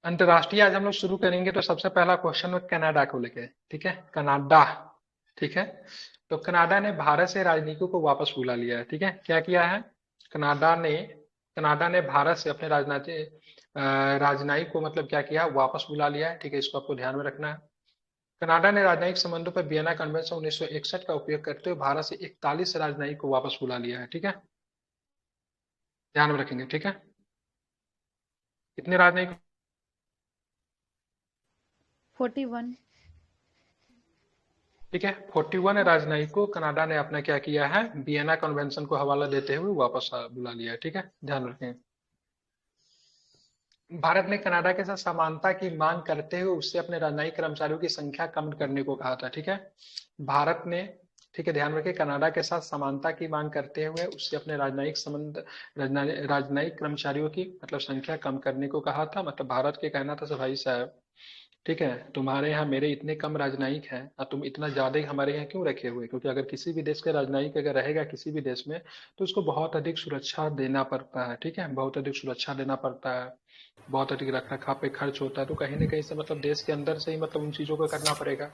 अंतर्राष्ट्रीय आज हम लोग शुरू करेंगे तो सबसे पहला क्वेश्चन है कनाडा को लेके। ठीक है, कनाडा। ठीक है, तो कनाडा ने भारत से राजनयिकों को वापस बुला लिया है। ठीक है, क्या किया है कनाडा ने? कनाडा ने भारत से अपने राजनयिक को मतलब क्या किया, वापस बुला लिया है। ठीक है, इसको आपको ध्यान में रखना है। कनाडा ने राजनयिक संबंधों पर वियना कन्वेंशन 1961 का उपयोग करते हुए भारत से 41 राजनयिक को वापस बुला लिया है। ठीक है, ध्यान में रखेंगे। ठीक है, कितने राजनयिक? 41। ठीक है, 41 राजनयिक को कनाडा ने अपना क्या किया है, वियना कन्वेंशन को हवाला देते हुए वापस बुला लिया है। ठीक है, ध्यान रखें। भारत ने कनाडा के साथ समानता की मांग करते हुए उससे अपने राजनयिक कर्मचारियों की संख्या कम करने को कहा था। ठीक है, भारत ने, ठीक है ध्यान रखें, कनाडा के साथ समानता की मांग करते हुए उससे अपने राजनयिक कर्मचारियों की मतलब संख्या कम करने को कहा था। मतलब भारत के कहना था भाई साहब, ठीक है, तुम्हारे यहाँ मेरे इतने कम राजनयिक हैं और तुम इतना ज्यादा हमारे यहाँ क्यों रखे हुए? क्योंकि अगर किसी भी देश का राजनयिक अगर रहेगा किसी भी देश में तो उसको बहुत अधिक सुरक्षा देना पड़ता है। ठीक है, बहुत अधिक सुरक्षा देना पड़ता है, बहुत अधिक रख रखाव पे खर्च होता है, तो कहीं ना कहीं से मतलब देश के अंदर से ही मतलब उन चीजों को करना पड़ेगा।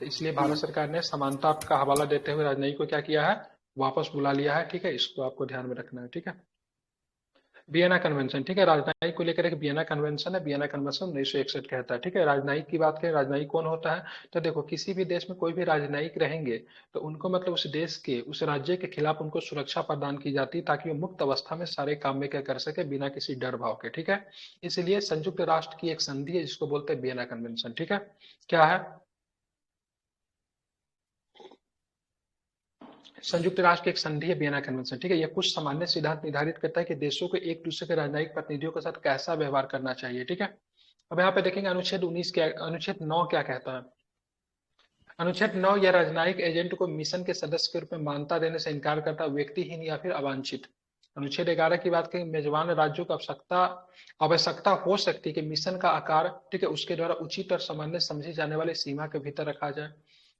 तो इसलिए भारत सरकार ने समानता का हवाला देते हुए राजनयिक को क्या किया है, वापस बुला लिया है। ठीक है, इसको आपको ध्यान में रखना है। ठीक है, वियना कन्वेंशन, ठीक है, राजनयिक को लेकर एक वियना कन्वेंशन है। वियना कन्वेंशन 1961 कहता है। ठीक है, राजनयिक की बात करें, राजनयिक कौन होता है? तो देखो, किसी भी देश में कोई भी राजनयिक रहेंगे तो उनको मतलब उस देश के, उस राज्य के खिलाफ उनको सुरक्षा प्रदान की जाती है ताकि वो मुक्त अवस्था में सारे काम में क्या कर सके, बिना किसी डर भाव के। ठीक है, इसलिए संयुक्त राष्ट्र की एक संधि है जिसको बोलते हैं वियना कन्वेंशन। ठीक है, क्या है? संयुक्त राष्ट्र की एक संधि है वियना कन्वेंशन। ठीक है, यह कुछ सामान्य सिद्धांत निर्धारित करता है कि देशों को एक दूसरे के राजनयिक प्रतिनिधियों के साथ कैसा व्यवहार करना चाहिए। ठीक है, अब यहाँ पे देखेंगे अनुच्छेद 19 क्या, अनुच्छेद 9 क्या कहता है। अनुच्छेद 9, यह राजनयिक एजेंट को मिशन के सदस्य के रूप में मान्यता देने से इनकार करता है, व्यक्तिहीन या फिर अवांछित। अनुच्छेद 11 की बात करें, मेजबान राज्यों को आवश्यकता आवश्यकता हो सकती है कि मिशन का आकार, ठीक है, उसके द्वारा उचित और सामान्य समझी जाने वाली सीमा के भीतर रखा जाए।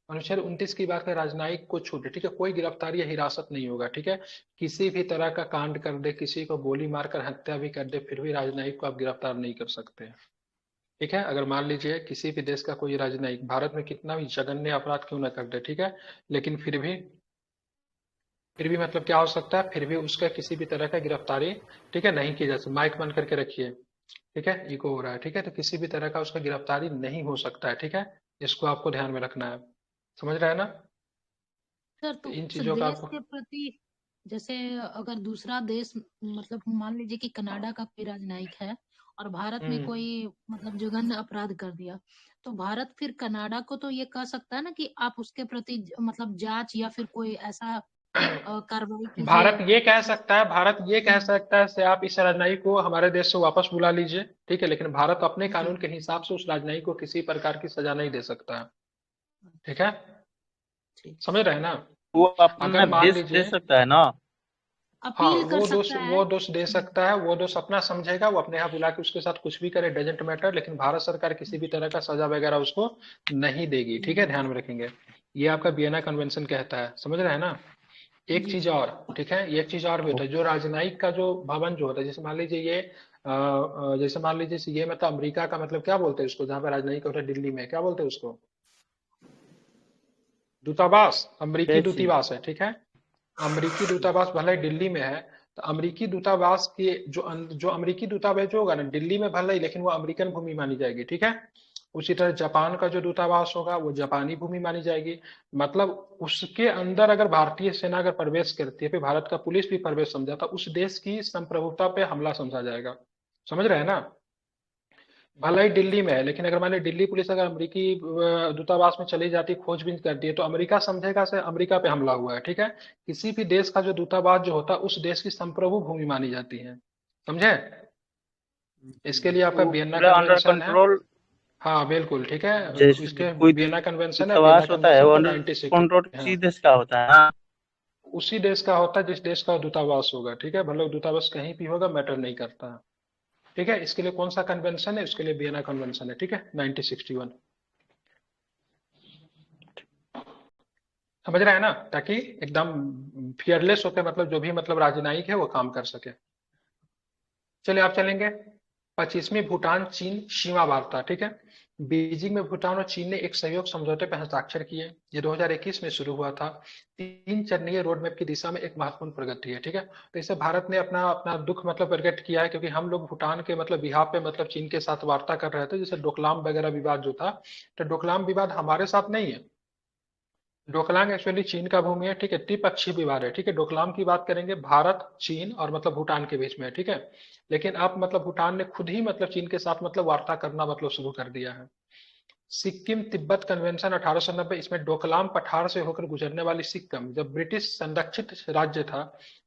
अनुच्छेद 29 की बात करें, राजनयिक को छूट है। ठीक है, कोई गिरफ्तारी या हिरासत नहीं होगा। ठीक है, किसी भी तरह का कांड कर दे, किसी को गोली मारकर हत्या भी कर दे, फिर भी राजनयिक को आप गिरफ्तार नहीं कर सकते। ठीक है, अगर मान लीजिए किसी भी देश का कोई राजनयिक भारत में कितना भी जघन्य अपराध क्यों ना कर दे, ठीक है, लेकिन फिर भी मतलब क्या हो सकता है, फिर भी उसका किसी भी तरह का गिरफ्तारी, ठीक है, नहीं की जा सकती। माइक बंद करके रखिए। ठीक है, इको हो रहा है। ठीक है, तो किसी भी तरह का उसका गिरफ्तारी नहीं हो सकता है। ठीक है, इसको आपको ध्यान में रखना है। समझ रहे हैं ना? सर, तो तो इन उस चीजों का देश आपको, के प्रति, जैसे अगर दूसरा देश, मतलब मान लीजिए कि कनाडा का कोई राजनयिक है और भारत में हम्म, कोई मतलब जघन्य अपराध कर दिया, तो भारत फिर कनाडा को तो ये कह सकता है ना कि आप उसके प्रति मतलब जांच या फिर कोई ऐसा कार्रवाई कीजिए। भारत ये कह सकता है से आप इस राजनयिक को हमारे देश से वापस बुला लीजिए। ठीक है, लेकिन भारत अपने जी। कानून के हिसाब से उस राजनयिक को किसी प्रकार की सजा नहीं दे सकता है। ठीक है, ठीक। समझ रहे हैं ना? वो अपना अगर मान देश दे लीजिए, सकता है ना। हाँ, अपील कर सकता है। वो दोष दे सकता है, वो दोष अपना समझेगा, वो अपने यहाँ बुला के उसके साथ कुछ भी करे, डजेंट मैटर, लेकिन भारत सरकार किसी भी तरह का सजा वगैरह उसको नहीं देगी। ठीक है, नहीं ध्यान दे। में रखेंगे। ये आपका वियना कन्वेंशन कहता है, समझ रहे हैं ना? एक जी चीज जी। और, ठीक है, एक चीज और भी होता है, जो राजनयिक का जो भवन जो होता है, जैसे मान लीजिए ये जैसे मान लीजिए ये मतलब अमेरिका का मतलब क्या बोलते हैं उसको, जहाँ पे राजनयिक होता है दिल्ली में, क्या बोलते हैं उसको? दूतावास, अमेरिकी कैसी। दूतावास है। ठीक है, अमेरिकी दूतावास भले ही दिल्ली में है, तो अमेरिकी दूतावास के जो अमेरिकी दूतावास जो होगा ना दिल्ली में भले ही, लेकिन वो अमेरिकन भूमि मानी जाएगी। ठीक है, उसी तरह जापान का जो दूतावास होगा वो जापानी भूमि मानी जाएगी। मतलब उसके अंदर अगर भारतीय सेना अगर प्रवेश करती है, फिर भारत का पुलिस भी प्रवेश समझा, तो उस देश की संप्रभुता पे हमला समझा जाएगा। समझ रहे हैं ना? भले ही दिल्ली में है, लेकिन अगर मान ली दिल्ली पुलिस अगर अमेरिकी दूतावास में चली जाती, खोजबीन करती है, तो अमेरिका समझेगा से अमेरिका पे हमला हुआ है। ठीक है, किसी भी देश का जो दूतावास जो होता है उस देश की संप्रभु भूमि मानी जाती है। समझे? इसके लिए आपका वो वियना पूरा अंडर कन्वेंशन है। कंट्रोल। हाँ बिल्कुल, ठीक है, जैसे इसके कोई वियना कन्वेंशन है, वियना दूतावास होता है कन्वेंशन वो का अंडर 96। कंट्रोल हाँ, किसी देश का होता है ना। उसी देश का होता है जिस देश का दूतावास होगा। ठीक है, भले दूतावास कहीं भी होगा, मैटर नहीं करता है। ठीक है, इसके लिए कौन सा कन्वेंशन है? उसके लिए वियना कन्वेंशन है। ठीक है, 1961। समझ रहे हैं ना? ताकि एकदम फियरलेस होकर मतलब जो भी मतलब राजनयिक है वो काम कर सके। चलिए आप चलेंगे। 25वीं भूटान चीन सीमा वार्ता, ठीक है। बीजिंग में भूटान और चीन ने एक सहयोग समझौते पर हस्ताक्षर किए। ये 2021 में शुरू हुआ था। 3 चरणीय रोड मैप की दिशा में एक महत्वपूर्ण प्रगति है, ठीक है। तो इससे भारत ने अपना अपना दुख मतलब प्रकट किया है, क्योंकि हम लोग भूटान के मतलब बिहाफ पे मतलब चीन के साथ वार्ता कर रहे थे, जैसे डोकलाम वगैरह विवाद जो था। तो डोकलाम विवाद हमारे साथ नहीं है, डोकलाम एक्चुअली चीन का भूमि है, ठीक है। द्विपक्षीय विवाद है, ठीक है। डोकलाम की बात करेंगे भारत चीन और मतलब भूटान के बीच में है, ठीक है। लेकिन अब मतलब भूटान ने खुद ही मतलब चीन के साथ मतलब वार्ता करना मतलब शुरू कर दिया है। सिक्किम तिब्बत कन्वेंशन 1890, इसमें डोकलाम पठार से होकर गुजरने वाली सिक्किम जब ब्रिटिश संरक्षित राज्य था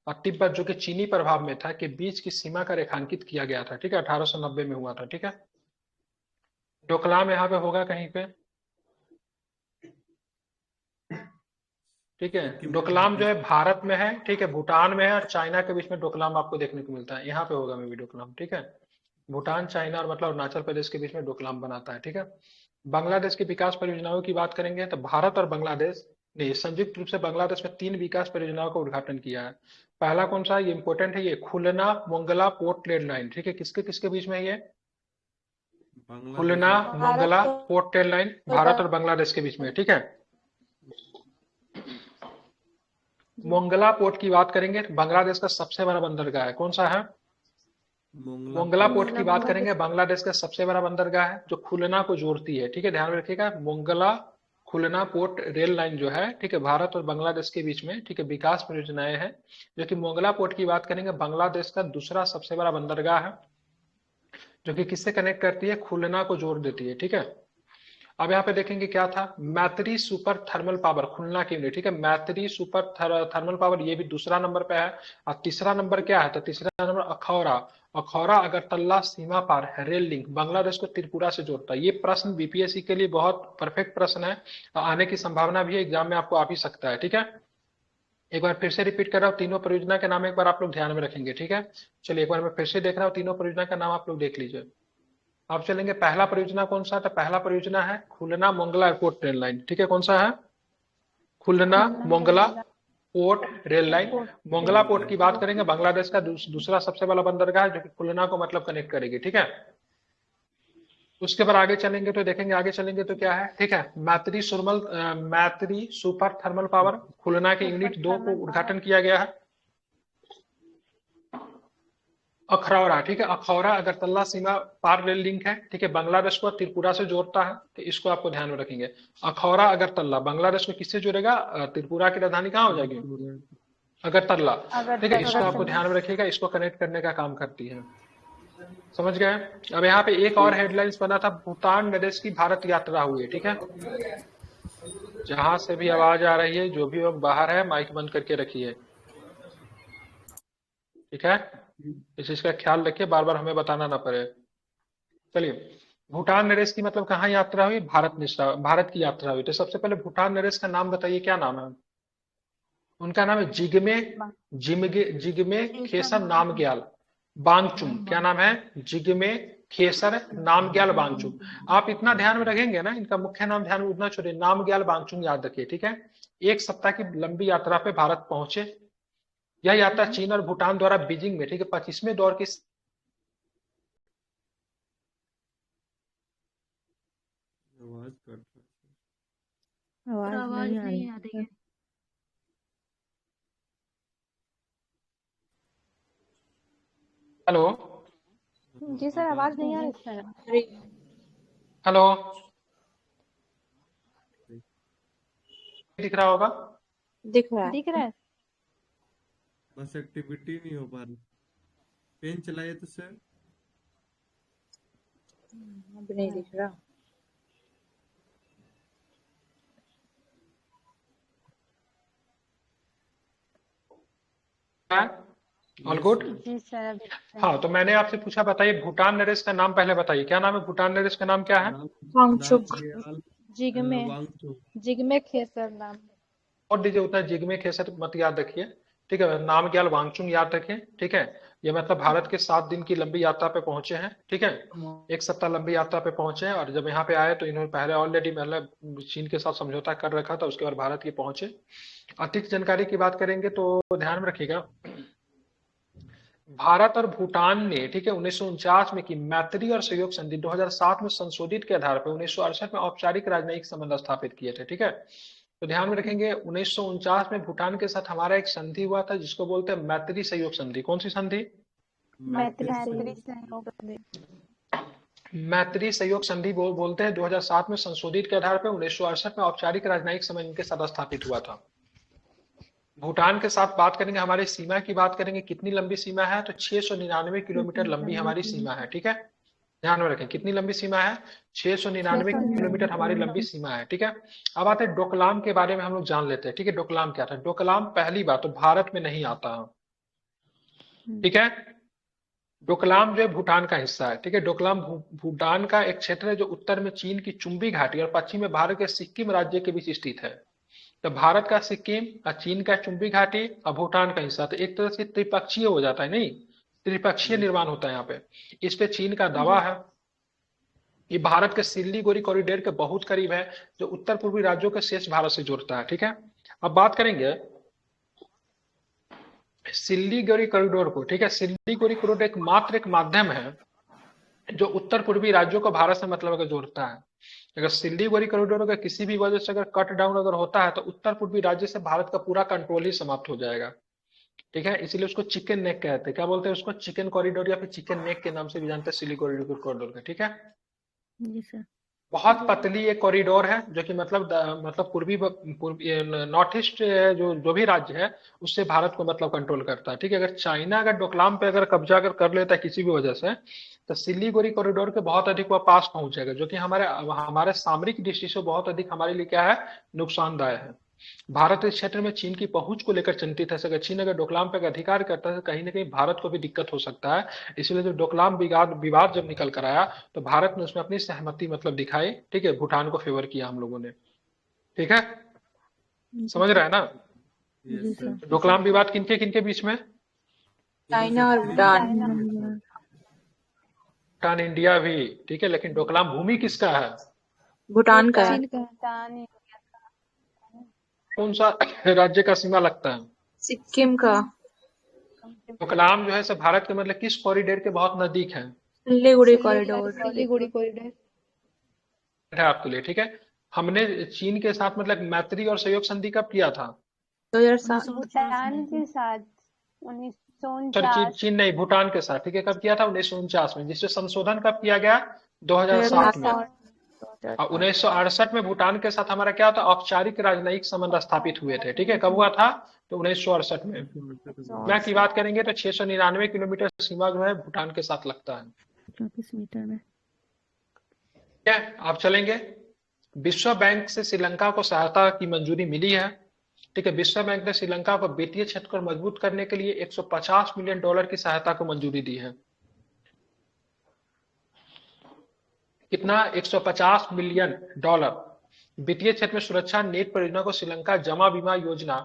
और तिब्बत जो कि चीनी प्रभाव में था के बीच की सीमा का रेखांकित किया गया था, ठीक है। 1890 में हुआ था, ठीक है। डोकलाम यहाँ पे होगा कहीं पे, ठीक है। सिक्किम में डोकलाम जो होगा। है भारत में है, ठीक है। भूटान में है और चाइना के बीच में डोकलाम आपको देखने को मिलता है, यहाँ पे होगा में भी डोकलाम, ठीक है। भूटान चाइना और मतलब अरुणाचल प्रदेश के बीच में डोकलाम बनाता है, ठीक है। बांग्लादेश की विकास परियोजनाओं की बात करेंगे तो भारत और बांग्लादेश ने संयुक्त रूप से बांग्लादेश में 3 विकास परियोजनाओं का उद्घाटन किया है। पहला कौन सा, ये इंपॉर्टेंट है, ये खुलना मोंगला पोर्ट रेल लाइन, ठीक है। किसके किसके बीच में है ये, बांग्लादेश खुलना और भारत मोंगला और पोर्ट रेल लाइन, भारत और बांग्लादेश के बीच में, ठीक है। जी मोंगला पोर्ट की बात करेंगे तो बांग्लादेश का सबसे बड़ा बंदरगाह है, कौन सा है, मोंगला मोंगला पोर्ट। पोर्ट की मोंगला बात बांग्लादेश करेंगे, बांग्लादेश का सबसे बड़ा बंदरगाह है जो खुलना को जोड़ती है, ठीक है। ध्यान में रखिएगा, मोंगला खुलना पोर्ट रेल लाइन जो है, ठीक है, भारत और बांग्लादेश के बीच में, ठीक है, विकास परियोजनाएं हैं। जो कि मोंगला पोर्ट की बात करेंगे, बांग्लादेश का दूसरा सबसे बड़ा बंदरगाह है, जो कि किससे कनेक्ट करती है, खुलना को जोड़ देती है, ठीक है। अब यहाँ पे देखेंगे क्या था, मैत्री सुपर थर्मल पावर खुलना की यूनिट, ठीक है। मैत्री सुपर थर्मल पावर ये भी दूसरा नंबर पे है। और तीसरा नंबर क्या है, तो तीसरा नंबर अखौरा, अखौरा अगरतला सीमा पार है रेल लिंक, बांग्लादेश को त्रिपुरा से जोड़ता है। ये प्रश्न बीपीएससी के लिए बहुत परफेक्ट प्रश्न है, आने की संभावना भी है, एग्जाम में आपको आ भी सकता है, ठीक है। एक बार फिर से रिपीट कर रहा हूँ, तीनों परियोजना के नाम एक बार आप लोग ध्यान में रखेंगे, ठीक है। चलिए एक बार मैं फिर से देख रहा हूँ, तीनों परियोजना का नाम आप लोग देख लीजिए। आप चलेंगे, पहला परियोजना कौन सा, तो पहला परियोजना है Khulna Mongla airport rail line, ठीक है। कौन सा है, Khulna Khulna Mongla Mongla port rail line. Port Mongla rail port की बात करेंगे, बांग्लादेश का दूसरा सबसे बड़ा बंदरगाह है, जो कि खुलना को मतलब कनेक्ट करेगी, ठीक है। उसके बाद आगे चलेंगे तो देखेंगे, आगे चलेंगे तो क्या है, ठीक है। मैत्री सुपर थर्मल पावर खुलना के सुपर यूनिट 2 को थर्मल पावर उद्घाटन किया गया है। अखरौरा, ठीक है, अखौरा अगरतला सीमा पार रेल लिंक है, ठीक है, बांग्लादेश को त्रिपुरा से जोड़ता है, तो इसको आपको ध्यान में रखेंगे। अखौरा अगरतला बांग्लादेश को किससे जोड़ेगा, त्रिपुरा की राजधानी कहाँ हो जाएगी, अगरतला, ठीक है। इसको अगरतला आपको से ध्यान में रखिएगा, इसको कनेक्ट करने का काम करती है, समझ गए। अब यहाँ पे एक और हेडलाइंस बना था, भूटान नरेश की भारत यात्रा हुई है, ठीक है। जहां से भी आवाज आ रही है, जो भी लोग बाहर है माइक बंद करके रखिए, ठीक है। इस चीज का ख्याल रखिए, बार बार हमें बताना ना पड़े। चलिए, भूटान नरेश की मतलब कहाँ यात्रा हुई, भारत की यात्रा हुई। तो सबसे पहले भूटान नरेश का नाम बताइए, क्या नाम है उनका, नाम है जिग्मे जिग्मे खेसर नामग्याल वांगचुक, क्या नाम है, जिग्मे खेसर नामग्याल वांगचुक। आप इतना ध्यान में रखेंगे ना, इनका मुख्य नाम ध्यान में उतना छोड़िए, नामग्याल वांगचुक याद रखिए, ठीक है। 1 सप्ताह की लंबी यात्रा पे भारत पहुंचे। यह यात्रा चीन और भूटान द्वारा बीजिंग में, ठीक है, 25वें दौर की आवाज कट रहा और आवाज आवाज नहीं आ नहीं आ रही रही है। हेलो, जी सर, आवाज नहीं आ रही सर। हेलो, दिख रहा होगा, दिख रहा है। बस एक्टिविटी नहीं हो पा रही। पेन चलाइए तो सर। अब नहीं दिख रहा। All good. जी सर, अब हाँ, तो मैंने आपसे पूछा, बताइए भूटान नरेश का नाम पहले बताइए, क्या नाम है भूटान नरेश का, नाम क्या है, वांगचुक नामग्याल जिग्मे वांगचुक। जिग्मे खेसर नाम। और दीजिए उतना, जिग्मे खेसर मत याद रखिए, ठीक है। नाम ग्याल वांगचुक याद रखिए, ठीक है। ये मतलब भारत के 7 दिन की लंबी यात्रा पे पहुंचे हैं, ठीक है। 1 सप्ताह लंबी यात्रा पे पहुंचे हैं, और जब यहाँ पे आए तो इन्होंने पहले ऑलरेडी मतलब चीन के साथ समझौता कर रखा था, उसके बाद भारत ये पहुंचे। अतिरिक्त जानकारी की बात करेंगे तो ध्यान में रखिएगा, भारत और भूटान ने, ठीक है, 1949 में की मैत्री और सहयोग संधि 2007 में संशोधित के आधार पर 1968 में औपचारिक राजनयिक संबंध स्थापित किए थे, ठीक है। तो ध्यान में रखेंगे 1949 में भूटान के साथ हमारा एक संधि हुआ था जिसको बोलते हैं मैत्री सहयोग संधि। कौन सी संधि? मैत्री मैत्री सहयोग संधि। मैत्री सहयोग संधि बोलते हैं। 2007 में संशोधित के आधार पर 1968 में औपचारिक राजनयिक संबंध इनके साथ स्थापित हुआ था। भूटान के साथ बात करेंगे, हमारी सीमा की बात करेंगे, कितनी लंबी सीमा है? तो 699 किलोमीटर लंबी हमारी सीमा है, ठीक है। ध्यान में रखें, कितनी लंबी सीमा है? 699 किलोमीटर हमारी लंबी सीमा है, ठीक है। अब आते हैं डोकलाम के बारे में, हम लोग जान लेते हैं, ठीक है। डोकलाम क्या था? डोकलाम पहली बात तो भारत में नहीं आता, ठीक है। डोकलाम जो है भूटान का हिस्सा है, ठीक है। डोकलाम भूटान का एक क्षेत्र है जो उत्तर में चीन की चुंबी घाटी और पश्चिम में भारत के सिक्किम राज्य के बीच स्थित है। तो भारत का सिक्किम और चीन का चुंबी घाटी और भूटान का हिस्सा, तो एक तरह से त्रिपक्षीय हो जाता है, नहीं, त्रिपक्षीय निर्माण होता है यहाँ पे। इस पे चीन का दावा है। ये भारत के सिल्लीगुड़ी कॉरिडोर के बहुत करीब है जो उत्तर पूर्वी राज्यों के शेष भारत से जोड़ता है, ठीक है। अब बात करेंगे सिल्लीगुड़ी कॉरिडोर को, ठीक है। सिल्लीगुड़ी कॉरिडोर मात्र एक माध्यम है जो उत्तर पूर्वी राज्यों को भारत से मतलब अगर जोड़ता है। अगर सिल्लीगुड़ी कॉरिडोर अगर किसी भी वजह से अगर कट डाउन अगर होता है तो उत्तर पूर्वी राज्य से भारत का पूरा कंट्रोल ही समाप्त हो जाएगा, ठीक है। इसीलिए उसको चिकन नेक कहते हैं। क्या बोलते हैं उसको? चिकन कॉरिडोर या फिर चिकन नेक के नाम से भी जानते हैं सिल्लीगुड़ी कॉरिडोर का, ठीक है। जी सर। बहुत पतली एक कॉरिडोर है जो कि मतलब पूर्वी नॉर्थ ईस्ट जो जो भी राज्य है उससे भारत को मतलब कंट्रोल करता है, ठीक है। अगर चाइना अगर डोकलाम पे अगर कब्जा अगर कर लेता है किसी भी वजह से तो सिल्लीगुड़ी कॉरिडोर के बहुत अधिक वह पास पहुंच जाएगा, जो कि हमारे हमारे सामरिक दृष्टि से बहुत अधिक हमारे लिए क्या है? नुकसानदायक है। भारत इस क्षेत्र में चीन की पहुंच को लेकर चिंतित है। अगर चीन अगर डोकलाम पर अधिकार करता है तो कहीं ना कहीं भारत को भी दिक्कत हो सकता है। इसलिए जो डोकलाम विवाद जब निकल कर आया तो भारत ने उसमें अपनी सहमति मतलब दिखाई, ठीक है। भूटान को फेवर किया हम लोगों ने, ठीक है। समझ रहे हैं ना? जी सर। डोकलाम विवाद किनके किनके बीच में? चाइना और भूटान। भूटान इंडिया भी, ठीक है। लेकिन डोकलाम भूमि किसका है? भूटान का है। कौन सा राज्य का सीमा लगता है? सिक्किम का। डोकलाम जो है सब भारत के मतलब किस कॉरिडोर के बहुत नजदीक है? सिल्लीगुड़ी कॉरिडोर। सिलीगुड़ी कॉरिडोर है आपके लिए, ठीक है। हमने चीन के साथ मतलब मैत्री और सहयोग संधि कब किया था? 2007। भूटान के साथ सर 1949 चीन नहीं, भूटान के साथ, ठीक है। कब किया था? 1949 में। जिससे संशोधन कब किया गया? 2007 में। और 1968 में भूटान के साथ हमारा क्या था? औपचारिक राजनयिक संबंध स्थापित हुए थे, ठीक है। कब हुआ था? तो 1968 में। मैं की बात करेंगे तो 699 किलोमीटर सीमा जो है भूटान के साथ लगता है, 34 मीटर में। ठीक है। आप चलेंगे, विश्व बैंक से श्रीलंका को सहायता की मंजूरी मिली है, ठीक है। विश्व बैंक ने श्रीलंका को वित्तीय क्षेत्र को मजबूत करने के लिए 150 मिलियन डॉलर की सहायता को मंजूरी दी है। कितना? 150 मिलियन डॉलर। वित्तीय क्षेत्र में सुरक्षा नेट परियोजना को श्रीलंका जमा बीमा योजना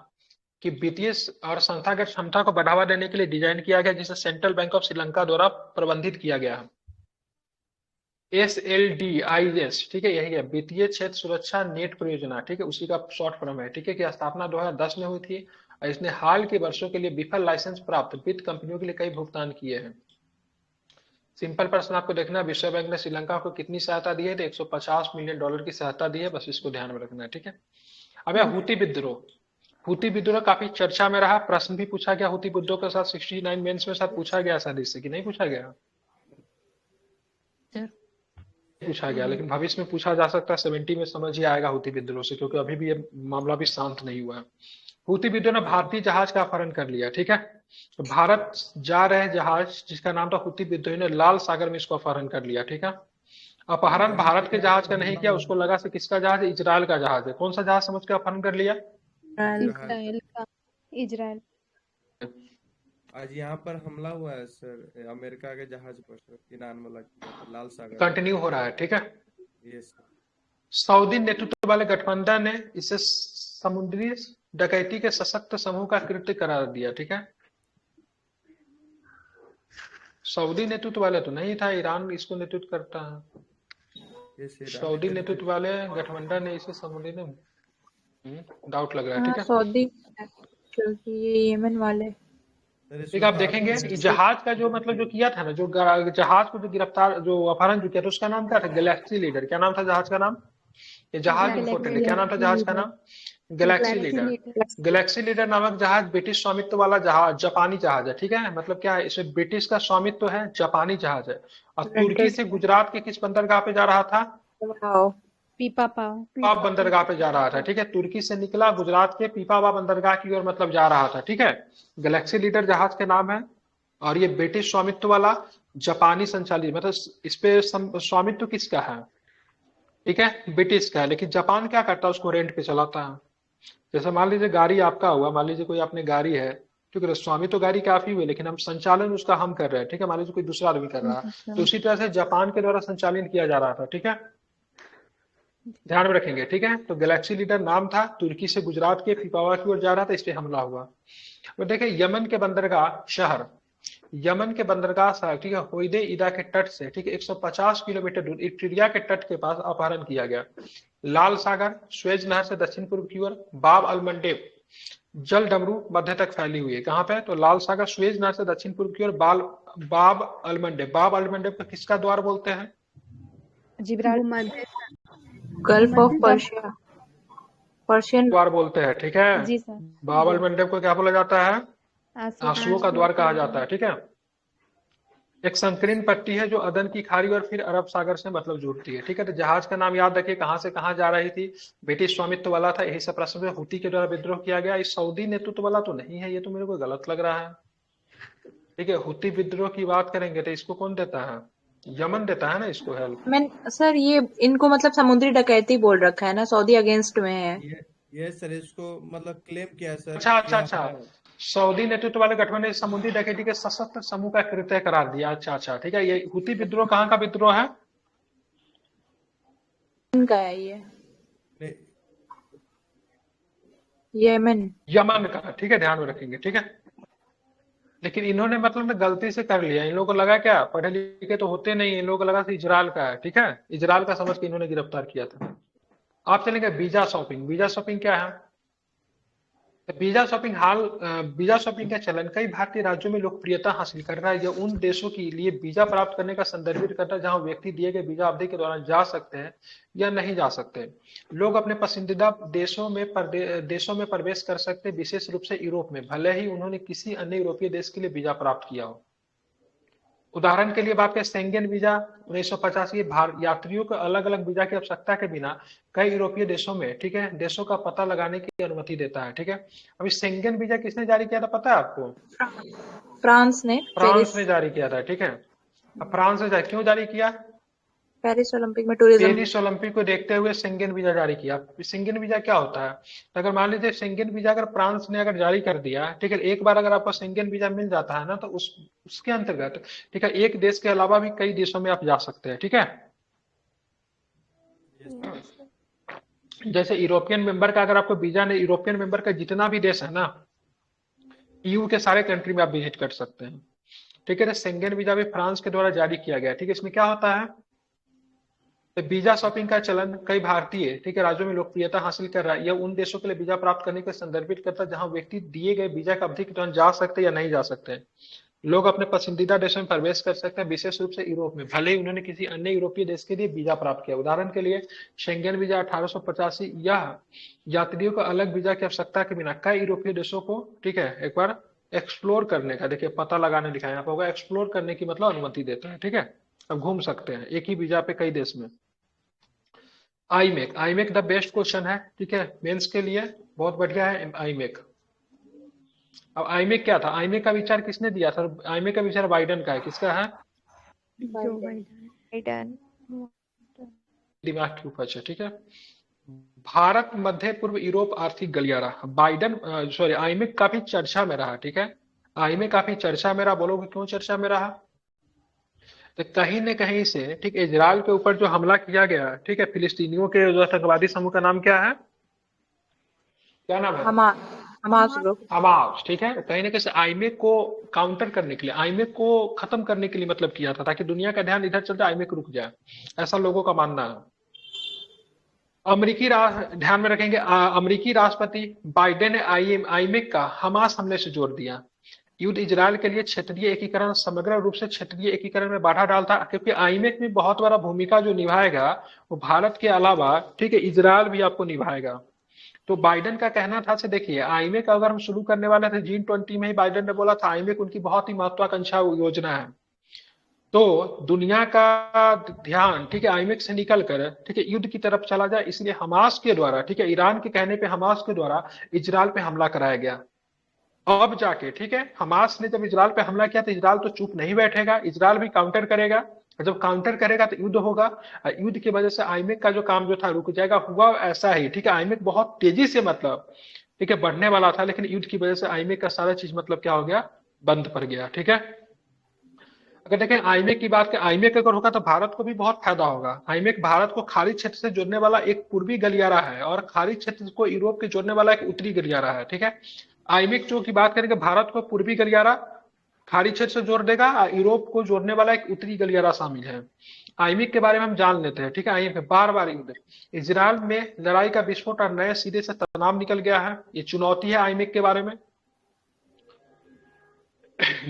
की वित्तीय और संस्थागत क्षमता को बढ़ावा देने के लिए डिजाइन किया गया, जिसे सेंट्रल बैंक ऑफ श्रीलंका द्वारा प्रबंधित किया गया है। SLDIS, ठीक है, यही है, वित्तीय क्षेत्र सुरक्षा नेट परियोजना, ठीक है, उसी का शॉर्ट फॉर्म है, ठीक है। की स्थापना 2010 में हुई थी और इसने हाल के वर्षों के लिए विफल लाइसेंस प्राप्त वित्त कंपनियों के लिए कई भुगतान किए हैं। सिंपल प्रश्न आपको देखना, विश्व बैंक ने श्रीलंका को कितनी सहायता दी है? तो 150 मिलियन डॉलर की सहायता दी है, बस इसको ध्यान में रखना है, ठीक है। अब यह हूती विद्रोह, हूती विद्रोह काफी चर्चा में रहा, प्रश्न भी पूछा गया हूती विद्रोह के साथ 69 मेंस में साथ पूछा गया शायद, इससे कि नहीं पूछा गया? पूछा गया, लेकिन भविष्य में पूछा जा सकता है। 70 में समझ ही आएगा हूती विद्रोह से, क्योंकि अभी भी ये मामला भी शांत नहीं हुआ है। हूती विद्रोह ने भारतीय जहाज का अपहरण कर लिया, ठीक है। तो भारत जा रहे जहाज जिसका नाम था हूती विद्रोही ने लाल सागर में इसको अपहरण कर लिया, ठीक है। अपहरण भारत के जहाज का नहीं किया, उसको लगा से किसका जहाज है? इजराइल का जहाज है। कौन सा जहाज समझ के अपहरण कर लिया? इजराइल का। इजराइल आज यहाँ पर हमला हुआ है सर, अमेरिका के जहाज पर सर, ईरान वाला लाल सागर। कंटिन्यू हो रहा है, ठीक है। ये सर सऊदी नेतृत्व वाले गठबंधन ने इसे समुद्री डकैती के सशक्त समूह का कृत्य करार दिया, ठीक है। सऊदी नेतृत्व वाले तो नहीं था, ईरान इसको नेतृत्व करता है। ये सर सऊदी नेतृत्व वाले गठबंधन ने इसे समुद्री ने डाउट लग रहा है, ठीक है। सऊदी, क्योंकि ये येमन वाले। सर ठीक इसमें आप तो देखेंगे आपकी जहाज का जो मतलब जो किया था ना, जो जहाज को जो गिरफ्तार जो अपहरण जो किया था उसका नाम क्या था? Galaxy leader. क्या नाम था जहाज का नाम? ये जहाज इंपॉर्टेंट गैलेक्सी है, क्या नाम था जहाज का लीडर। नाम? Galaxy Galaxy leader. Leader. Galaxy leader नामक जहाज ब्रिटिश स्वामित्व वाला जहाज, जापानी जहाज है। ठीक है, मतलब क्या है, इसमें ब्रिटिश का स्वामित्व है, जापानी जहाज है। और तुर्की रेंटेड। से गुजरात के किस बंदरगाह पे जा रहा था? वाओ। पीपापाव। पाप बंदरगाह पे जा रहा था। ठीक है, तुर्की से निकला, गुजरात के पीपावा बंदरगाह की ओर मतलब जा रहा था। ठीक है, गैलेक्सी लीडर जहाज के नाम है। और ये ब्रिटिश स्वामित्व वाला जापानी संचालित, मतलब इस पे स्वामित्व किसका है? ठीक है, ब्रिटिश का है, लेकिन जापान क्या करता है, उसको रेंट पे चलाता है। जैसे मान लीजिए गाड़ी आपका हुआ, मान लीजिए कोई आपने गाड़ी है, ठीक है, स्वामी तो गाड़ी काफी हुई, लेकिन हम संचालन उसका हम कर रहे हैं। ठीक है, मान लीजिए कोई दूसरा आदमी कर रहा है, तो उसी तरह से जापान के द्वारा संचालन किया जा रहा था। ठीक है, ध्यान में रखेंगे। ठीक है, तो गैलेक्सी लीडर नाम था, तुर्की से गुजरात के पिपावा की ओर जा रहा था, इस पे हमला हुआ। तो देखिए यमन के बंदरगाह शहर, यमन के बंदरगाह शहर, ठीक है, होइदे ईदा के तट से, ठीक है, 150 किलोमीटर दूर इट्रिया के तट के पास अपहरण किया गया। लाल सागर, स्वेज नहर से दक्षिण पूर्व की ओर, बाब अल मंडेब जल डमरू मध्य तक फैली हुई है। कहाँ पे? तो लाल सागर स्वेज नहर से दक्षिण पूर्व की ओर, बाब अल मंडेब। बाब अल मंडेब को किसका द्वार बोलते हैं? Gibraltar. Gulf of Persia, Persian. द्वार बोलते हैं। ठीक है, जी सर। बाब अल मंडेब को क्या बोला जाता है? आंसू आंसुओं का द्वार कहा जाता है। ठीक है, एक संकीर्ण पट्टी है जो अदन की खाड़ी और फिर अरब सागर से मतलब जुड़ती है। ठीक है, तो जहाज का नाम याद रखिए, कहाँ से कहाँ जा रही थी, ब्रिटिश स्वामित्व वाला था। यही सब प्रश्न में हुती के द्वारा विद्रोह किया गया। इस सऊदी नेतृत्व वाला तो नहीं है, ये तो मेरे को गलत लग रहा है। ठीक है, हुती विद्रोह की बात करेंगे तो इसको कौन देता है? यमन देता है ना इसको हेल्प। मैं सर ये इनको मतलब समुद्री डकैती बोल रखा है ना, सऊदी अगेंस्ट में है। ये सर इसको मतलब क्लेम किया है सर अच्छा कि अच्छा अच्छा, सऊदी नेतृत्व वाले गठबंधन ने समुद्री डकैती के सशस्त्र समूह का कृत्य करार दिया। अच्छा अच्छा, ठीक है, ये हुती विद्रोह कहाँ का विद्रोह है? इनका है ये, नहीं, येमेन। यमन का। ठीक है, ध्यान में रखेंगे। ठीक है, लेकिन इन्होंने मतलब ना गलती से कर लिया। इन लोगों को लगा क्या, पढ़े लिखे तो होते नहीं, इन लोगों को लगा कि इजराइल का है। ठीक है, इजराइल का समझ के इन्होंने गिरफ्तार किया था। आप चलेंगे वीजा शॉपिंग। वीजा शॉपिंग क्या है? तो वीजा शॉपिंग का चलन कई भारतीय राज्यों में लोकप्रियता हासिल कर रहा है। यह उन देशों के लिए वीजा प्राप्त करने का संदर्भित करता है जहां व्यक्ति दिए गए वीजा अवधि के दौरान जा सकते हैं या नहीं जा सकते। लोग अपने पसंदीदा देशों में प्रवेश कर सकते हैं, विशेष रूप से यूरोप में, भले ही उन्होंने किसी अन्य यूरोपीय देश के लिए वीजा प्राप्त किया हो। उदाहरण के लिए बात करें, शेंगेन वीजा 1985 यात्रियों को अलग अलग वीजा की आवश्यकता के बिना कई यूरोपीय देशों में, ठीक है, देशों का पता लगाने की अनुमति देता है। ठीक है, अभी शेंगेन वीजा किसने जारी किया था पता है आपको? फ्रांस ने, फ्रांस ने जारी किया था। ठीक है, अब फ्रांस ने क्यों जारी किया? पेरिस ओलंपिक में टूरिज्म। पेरिस ओलंपिक को देखते हुए शेंगेन वीजा जारी किया। शेंगेन वीजा क्या होता है? तो अगर मान लीजिए शेंगेन वीजा अगर फ्रांस ने अगर जारी कर दिया, ठीक है, एक बार अगर आपको शेंगेन वीजा मिल जाता है ना, तो उसके अंतर्गत, ठीक है, एक देश के अलावा भी कई देशों में आप जा सकते हैं। ठीक है, जैसे यूरोपियन मेंबर का अगर आपको वीजा नहीं, यूरोपियन मेंबर का जितना भी देश है ना, ईयू के सारे कंट्री में आप विजिट कर सकते हैं। ठीक है, तो शेंगेन वीजा भी फ्रांस के द्वारा जारी किया गया। ठीक है, इसमें क्या होता है, तो वीजा शॉपिंग का चलन कई भारतीय, ठीक है, राज्यों में लोकप्रियता हासिल कर रहा है। यह उन देशों के लिए वीजा प्राप्त करने को संदर्भित करता है जहां व्यक्ति दिए गए वीजा की अवधि के दौरान जा सकते हैं या नहीं जा सकते। लोग अपने पसंदीदा देशों में प्रवेश कर सकते हैं, विशेष रूप से यूरोप में, भले ही उन्होंने किसी अन्य यूरोपीय देश के लिए वीजा प्राप्त किया। उदाहरण के लिए शेंगेन वीजा 1885 यह यात्रियों को अलग वीजा की आवश्यकता के बिना कई यूरोपीय देशों को, ठीक है, एक बार एक्सप्लोर करने का, देखिए पता लगाने लिखा है यहाँ पे होगा, एक्सप्लोर करने की मतलब अनुमति देता है। ठीक है, अब घूम सकते हैं एक ही वीजा पे कई देश में। आईमेक द बेस्ट क्वेश्चन है। ठीक है, मेंस के लिए बहुत बढ़िया है आईमेक। अब आईमेक क्या था? आईमेक का विचार किसने दिया था? आईमेक का विचार बाइडेन का है। किसका है? बाइडेन। दिमाग की उपज है। ठीक है, भारत मध्य पूर्व यूरोप आर्थिक गलियारा, बाइडेन सॉरी आईमेक काफी चर्चा में रहा। ठीक है, आईमेक काफी चर्चा में रहा। बोलोगे क्यों चर्चा में रहा? तो कहीं न कहीं से, ठीक, इजराइल के ऊपर जो हमला किया गया, ठीक है, फिलिस्तीनियों के जो आतंकवादी समूह का नाम क्या है? क्या नाम है? Hamas group. हमास। ठीक है, कहीं ना कहीं से आईमेक को काउंटर करने के लिए, आईमेक को खत्म करने के लिए मतलब किया था, ताकि दुनिया का ध्यान इधर चलता आईमेक रुक जाए, ऐसा लोगों का मानना है। ध्यान में रखेंगे, अमेरिकी राष्ट्रपति बाइडेन ने आईमेक का हमास हमले से जोड़ दिया। युद्ध इजरायल के लिए क्षेत्रीय एकीकरण, समग्र रूप से क्षेत्रीय एकीकरण में बाधा डालता, क्योंकि आईमेक में बहुत बड़ा भूमिका जो निभाएगा वो भारत के अलावा, ठीक है, इजरायल भी आपको निभाएगा। तो बाइडेन का कहना था, से देखिए आईमेक अगर हम शुरू करने वाले थे G20 में ही, बाइडेन ने बोला था आईमेक उनकी बहुत ही महत्वाकांक्षा योजना है। तो दुनिया का ध्यान, ठीक है, आईमेक से निकल कर, ठीक है, युद्ध की तरफ चला जाए, इसलिए हमास के द्वारा, ठीक है, ईरान के कहने पे हमास के द्वारा इजरायल पे हमला कराया गया। अब जाके, ठीक है, हमास ने जब इजरायल पे हमला किया तो इजरायल तो चुप नहीं बैठेगा, इजरायल भी काउंटर करेगा, और जब काउंटर करेगा तो युद्ध होगा, और युद्ध की वजह से आईमेक का जो काम जो था रुक जाएगा। हुआ ऐसा ही, ठीक है, आईमेक बहुत तेजी से मतलब, ठीक है, बढ़ने वाला था, लेकिन युद्ध की वजह से आईमेक का सारा चीज मतलब क्या हो गया, बंद पड़ गया। ठीक है, अगर देखें आईमेक की बात करें, आईमेक अगर होगा तो भारत को भी बहुत फायदा होगा। आईमेक भारत को खाड़ी क्षेत्र से जोड़ने वाला एक पूर्वी गलियारा है, और खाड़ी क्षेत्र को यूरोप के जोड़ने वाला एक उत्तरी गलियारा है। ठीक है, आईमेक जो की बात करेंगे, भारत को पूर्वी गलियारा खाड़ी क्षेत्र से जोड़ देगा, और यूरोप को जोड़ने वाला एक उत्तरी गलियारा शामिल है। आईमेक के बारे में हम जान लेते हैं। ठीक है, आईमेक बार बार युद्ध, इजरायल में लड़ाई का विस्फोट और नए सिरे से तनाव निकल गया है, ये चुनौती है आईमेक के बारे में।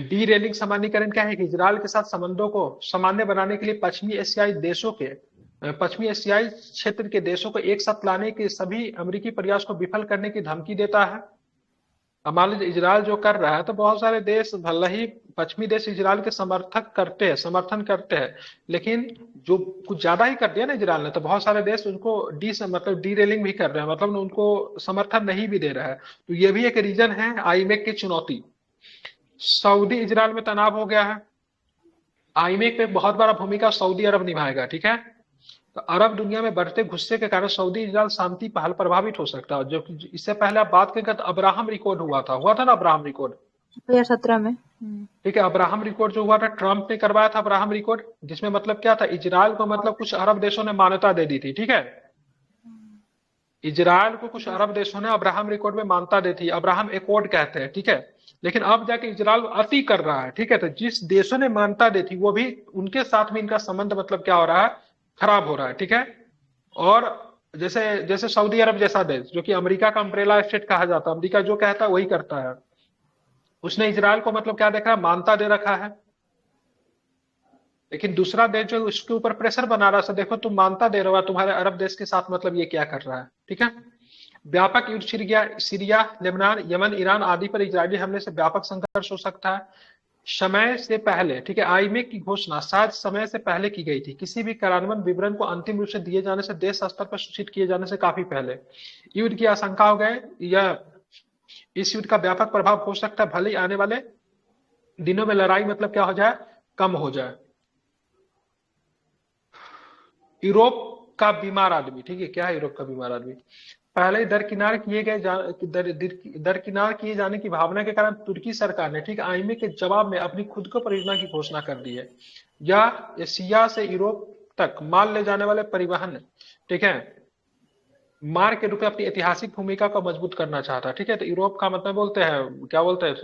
डी रेलिंग सामान्यीकरण क्या है कि इजरायल के साथ संबंधों को सामान्य बनाने के लिए पश्चिमी एशियाई क्षेत्र के देशों को एक साथ लाने के सभी अमेरिकी प्रयास को विफल करने की धमकी देता है। अब मान लीजिए इजरायल जो कर रहा है, तो बहुत सारे देश, भले ही पश्चिमी देश इजरायल के समर्थन करते हैं, लेकिन जो कुछ ज्यादा ही कर दिया ना इजरायल ने, तो बहुत सारे देश उनको डी रेलिंग भी कर रहे हैं, मतलब उनको समर्थन नहीं भी दे रहा है। तो ये भी एक रीजन है आईमेक की चुनौती। सऊदी इजरायल में तनाव हो गया है, आईमेक पे बहुत बड़ा भूमिका सऊदी अरब निभाएगा। ठीक है, तो अरब दुनिया में बढ़ते गुस्से के कारण सऊदी इजरायल शांति पहल प्रभावित हो सकता है। जो कि इससे पहले आप बात करेंगे तो अब्राहम रिकॉर्ड हुआ था ना, अब्राहम रिकॉर्ड 2017 में। ठीक है, अब्राहम रिकॉर्ड जो हुआ था, ट्रंप ने करवाया था अब्राहम रिकॉर्ड, जिसमें मतलब क्या था, इजरायल को मतलब कुछ अरब देशों ने मान्यता दे दी थी। ठीक है, इजरायल को कुछ अरब देशों ने अब्राहम रिकॉर्ड में मान्यता दी थी, अब्राहम एकॉर्ड कहते हैं। ठीक है, लेकिन अब जाके इजरायल अति कर रहा है। ठीक है, तो जिस देशों ने मान्यता दी थी वो भी, उनके साथ भी इनका संबंध मतलब क्या हो रहा है, खराब हो रहा है। ठीक है, और जैसे जैसे सऊदी अरब जैसा देश, जो कि अमेरिका का अम्ब्रेला स्टेट कहा जाता है, अमेरिका जो कहता है वही करता है, उसने इजरायल को मतलब क्या देखा है, मान्यता दे रखा है। लेकिन दूसरा देश जो उसके ऊपर प्रेशर बना रहा है, देखो तुम मानता दे रहे हो, तुम्हारे अरब देश के साथ मतलब ये क्या कर रहा है। ठीक है, व्यापक युद्ध सीरिया, लेबनान, यमन, ईरान आदि पर इजरायली हमले से व्यापक संघर्ष हो सकता है। समय से पहले, ठीक है, आईमेक की घोषणा शायद समय से पहले की गई थी, किसी भी कार्यान्वयन विवरण को अंतिम रूप से दिए जाने से, देश स्तर पर सूचित किए जाने से काफी पहले युद्ध की आशंका हो गए, या इस युद्ध का व्यापक प्रभाव हो सकता है, भले ही आने वाले दिनों में लड़ाई मतलब क्या हो जाए, कम हो जाए। यूरोप का बीमार आदमी, ठीक है, क्या है यूरोप का बीमार आदमी, पहले दरकिनार किए जाने की भावना के कारण तुर्की सरकार ने, ठीक, आईएमएफ के जवाब में अपनी खुद को परियोजना की घोषणा कर दी है। या एशिया से यूरोप तक माल ले जाने वाले परिवहन, ठीक है, मार्ग के रूप में अपनी ऐतिहासिक भूमिका को मजबूत करना चाहता है। ठीक है, तो यूरोप का मतलब बोलते हैं, क्या बोलते हैं,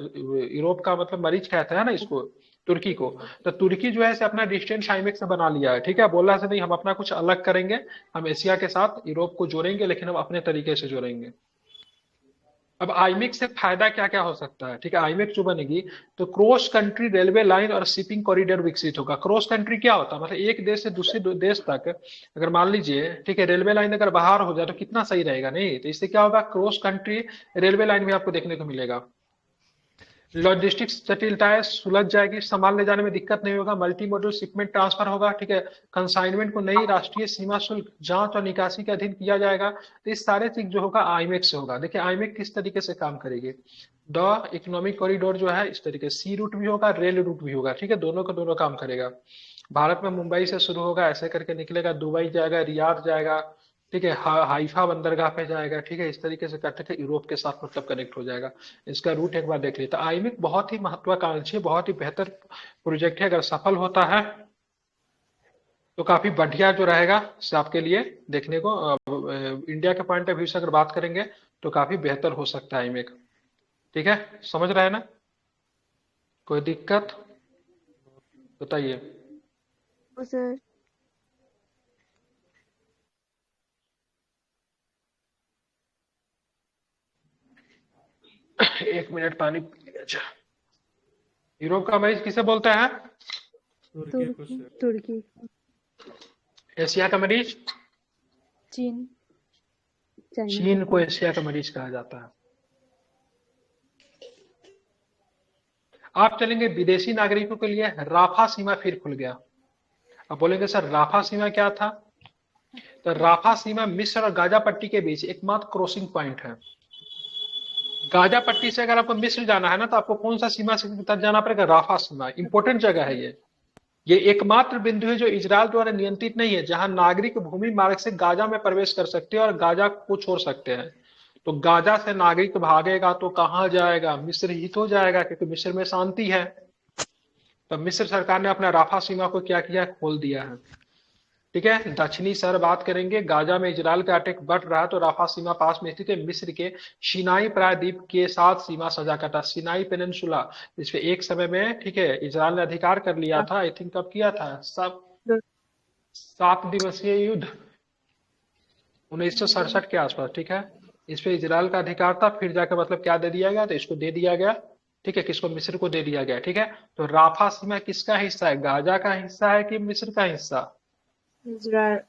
यूरोप का मतलब मरीज कहते हैं ना इसको, तुर्की को। तो तुर्की जो है इसे अपना डिस्टेंस आईएमएफ से बना लिया है। ठीक है, बोला से नहीं हम अपना कुछ अलग करेंगे, हम एशिया के साथ यूरोप को जोड़ेंगे, लेकिन हम अपने तरीके से जोड़ेंगे। अब आईमेक से फायदा क्या क्या हो सकता है, ठीक है, आईमेक जो बनेगी तो क्रॉस कंट्री रेलवे लाइन और शिपिंग कॉरिडोर विकसित होगा। क्रॉस कंट्री क्या होता है, मतलब एक देश से दूसरे देश तक अगर मान लीजिए, ठीक है, रेलवे लाइन अगर बाहर हो जाए तो कितना सही रहेगा, नहीं तो इससे क्या होगा, क्रॉस कंट्री रेलवे लाइन भी आपको देखने को मिलेगा। लॉजिस्टिक्स जटिलताएं सुलझ जाएगी, सामान ले जाने में दिक्कत नहीं होगा, मल्टी मॉडल शिपमेंट ट्रांसफर होगा। ठीक है, कंसाइनमेंट को नई राष्ट्रीय सीमा शुल्क जांच और निकासी के अधीन किया जाएगा। तो इस सारे चीज जो होगा आईमेक से होगा। देखिए आईमेक किस तरीके से काम करेगी, द इकोनॉमिक कॉरिडोर जो है इस तरीके सी रूट भी होगा, रेल रूट भी होगा। ठीक है, दोनों का दोनों काम करेगा। भारत में मुंबई से शुरू होगा, ऐसे करके निकलेगा, दुबई जाएगा, रियाद जाएगा, ठीक है, हाइफा बंदरगाह पे जाएगा। ठीक है, इस तरीके से करते थे यूरोप के साथ मतलब कनेक्ट हो जाएगा। इसका रूट एक बार देख लेते। आईमेक बहुत ही महत्वाकांक्षी, बहुत ही बेहतर प्रोजेक्ट है। अगर सफल होता है तो काफी बढ़िया जो रहेगा से आपके लिए देखने को, इंडिया के पॉइंट ऑफ व्यू से अगर बात करेंगे तो काफी बेहतर हो सकता है आईमेक। ठीक है, समझ रहे हैं ना, कोई दिक्कत बताइए। सर 1 मिनट पानी पी लिया। अच्छा, यूरोप का मरीज किसे बोलते हैं? तुर्की को तुर्की सर। तुर्की एशिया का मरीज? चीन चाइना चीन को एशिया का मरीज कहा जाता है। आप चलेंगे विदेशी नागरिकों के लिए राफा सीमा फिर खुल गया। अब बोलेंगे सर राफा सीमा क्या था? तो राफा सीमा मिस्र और गाजा पट्टी के बीच एकमात्र क्रॉसिंग पॉइंट है। गाजा पट्टी से अगर आपको मिस्र जाना है ना, तो आपको कौन सा सीमा से तक जाना पड़ेगा? राफा सीमा। इंपॉर्टेंट जगह है ये एकमात्र बिंदु है जो इजरायल द्वारा नियंत्रित नहीं है, जहां नागरिक भूमि मार्ग से गाजा में प्रवेश कर सकते हैं और गाजा को छोड़ सकते हैं। तो गाजा से नागरिक भागेगा तो कहां जाएगा? मिस्र ही तो जाएगा, क्योंकि मिस्र में शांति है। तो मिस्र सरकार ने अपना राफा सीमा को क्या किया? खोल दिया है। ठीक है, दक्षिणी सर बात करेंगे। गाजा में इजरायल का अटैक बढ़ रहा है, तो राफा सीमा पास में स्थित है मिस्र के सिनाई प्रायद्वीप के साथ सीमा साझा करता। सिनाई पेनिनसुला, इस पे एक समय में, ठीक है, इजरायल ने अधिकार कर लिया था। आई थिंक कब किया था? सब 7 दिवसीय युद्ध 1967 के आसपास। ठीक है, इस पे इजरायल का अधिकार था, फिर जाकर मतलब क्या दे दिया गया? तो इसको दे दिया गया। ठीक है, किसको? मिस्र को दे दिया गया। ठीक है, तो राफा सीमा किसका हिस्सा है? गाजा का हिस्सा है कि मिस्र का हिस्सा? मिस्र।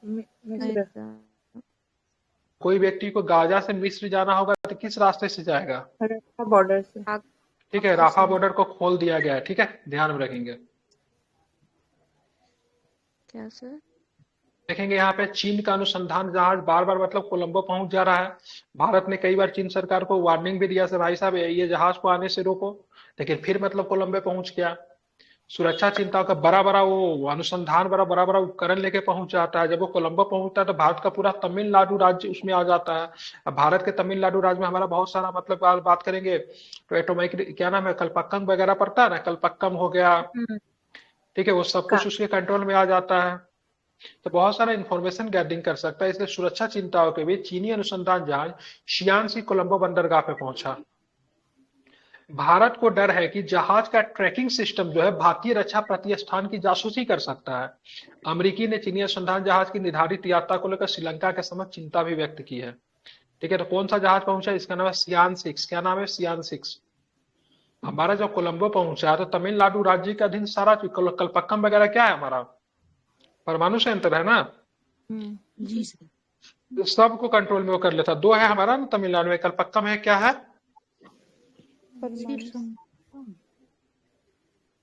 कोई व्यक्ति को गाजा से मिस्र जाना होगा तो किस रास्ते से जाएगा? राफा बॉर्डर से। ठीक है, राफा बॉर्डर को खोल दिया गया है। ठीक है, ध्यान में रखेंगे। क्या सर? देखेंगे यहाँ पे चीन का अनुसंधान जहाज बार बार मतलब कोलंबो पहुंच जा रहा है। भारत ने कई बार चीन सरकार को वार्निंग भी दिया से भाई साहब ये जहाज को आने से रोको, लेकिन फिर मतलब कोलंबो पहुंच गया। सुरक्षा चिंताओं का बड़ा बड़ा वो अनुसंधान बड़ा बड़ा उपकरण लेके पहुंच जाता है। जब वो कोलंबो पहुंचता है तो भारत का पूरा तमिलनाडु राज्य उसमें आ जाता है। अब भारत के तमिलनाडु राज्य में हमारा बहुत सारा मतलब बात करेंगे तो एटोमिक क्या नाम है, कलपक्कम वगैरह पड़ता है ना, कलपक्कम हो गया। ठीक है, वो सब कुछ उसके कंट्रोल में आ जाता है। तो बहुत सारा इंफॉर्मेशन गैदरिंग कर सकता है। इसलिए सुरक्षा चिंताओं के बीच चीनी अनुसंधान जहाज शियांसी कोलंबो बंदरगाह पे पहुंचा। भारत को डर है कि जहाज का ट्रैकिंग सिस्टम जो है भारतीय रक्षा प्रतिष्ठान की जासूसी कर सकता है। अमेरिकी ने चीनी अनुसंधान जहाज की निर्धारित यात्रा को लेकर श्रीलंका के समक्ष चिंता भी व्यक्त की है। ठीक है, तो कौन सा जहाज पहुंचा? इसका नाम है सियान 6। क्या नाम है? सियान 6। हमारा जब कोलंबो पहुंचा तो तमिलनाडु राज्य के अधीन सारा कलपक्कम वगैरह क्या है? हमारा परमाणु संयंत्र है ना, जी सर। सबको कंट्रोल में वो कर लेता। 2 है हमारा ना तमिलनाडु में, कलपक्कम है, क्या है?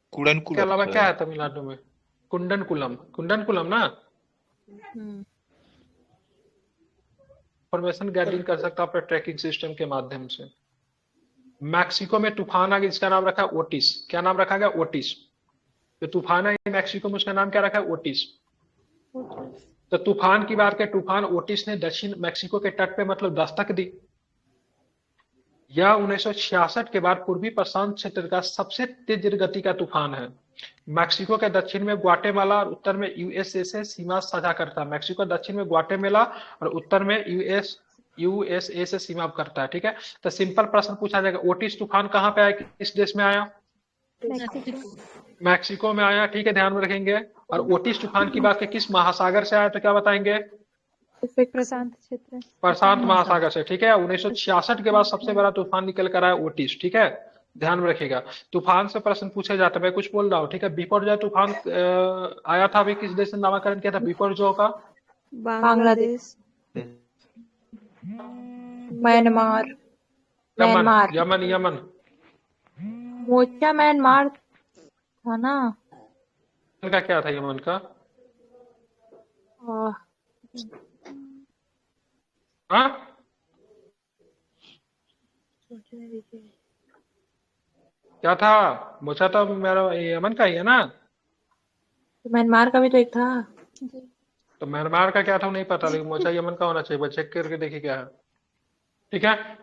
के अलावा क्या है तमिलनाडु में? कुंडनकुलम। कुंडनकुलम ना। इंफॉर्मेशन गैदरिंग कर सकता अपने ट्रैकिंग सिस्टम के माध्यम से। मैक्सिको में तूफान आ गया, जिसका नाम रखा है ओटिस। क्या नाम रखा गया? ओटिस। जो तूफान है मैक्सिको में, उसका नाम क्या रखा है? ओटिस। तो तूफान की बात करें, तूफान ओटिस ने दक्षिण मैक्सिको के तट पे मतलब दस्तक दी। यह 1966 के बाद पूर्वी प्रशांत क्षेत्र का सबसे तेज गति का तूफान है। मैक्सिको के दक्षिण में ग्वाटेमाला और उत्तर में यूएसए से सीमा साझा करता है। मैक्सिको दक्षिण में ग्वाटेमाला और उत्तर में यूएसए से सीमा करता है। ठीक है, तो सिंपल प्रश्न पूछा जाएगा, ओटिस तूफान कहाँ पे आया? किस देश में आया? मैक्सिको में आया। ठीक है, ध्यान में रखेंगे। और ओटिस तूफान की बात किस महासागर से आया? तो क्या बताएंगे? प्रशांत क्षेत्र, प्रशांत महासागर से। ठीक है, 1966 के बाद सबसे बड़ा तूफान निकल कर आया ओटिस। ठीक है, ध्यान में रखिएगा। तूफान से प्रश्न पूछे जाते हैं, मैं कुछ बोल रहा हूँ। ठीक है, बिपरजॉय तूफान आया था, अभी किस देश ने नामाकरण किया था बिपरजॉय का? Bangladesh, Myanmar. Yemen. Yemen mocha Myanmar था ना। का क्या था यमन का? हाँ, क्या था? मोचा तो मेरा यमन का ही है ना। म्यांमार का भी तो एक था। तो म्यांमार का क्या था नहीं पता, लेकिन मोचा यमन का होना चाहिए। चेक करके देखिए क्या है। ठीक है,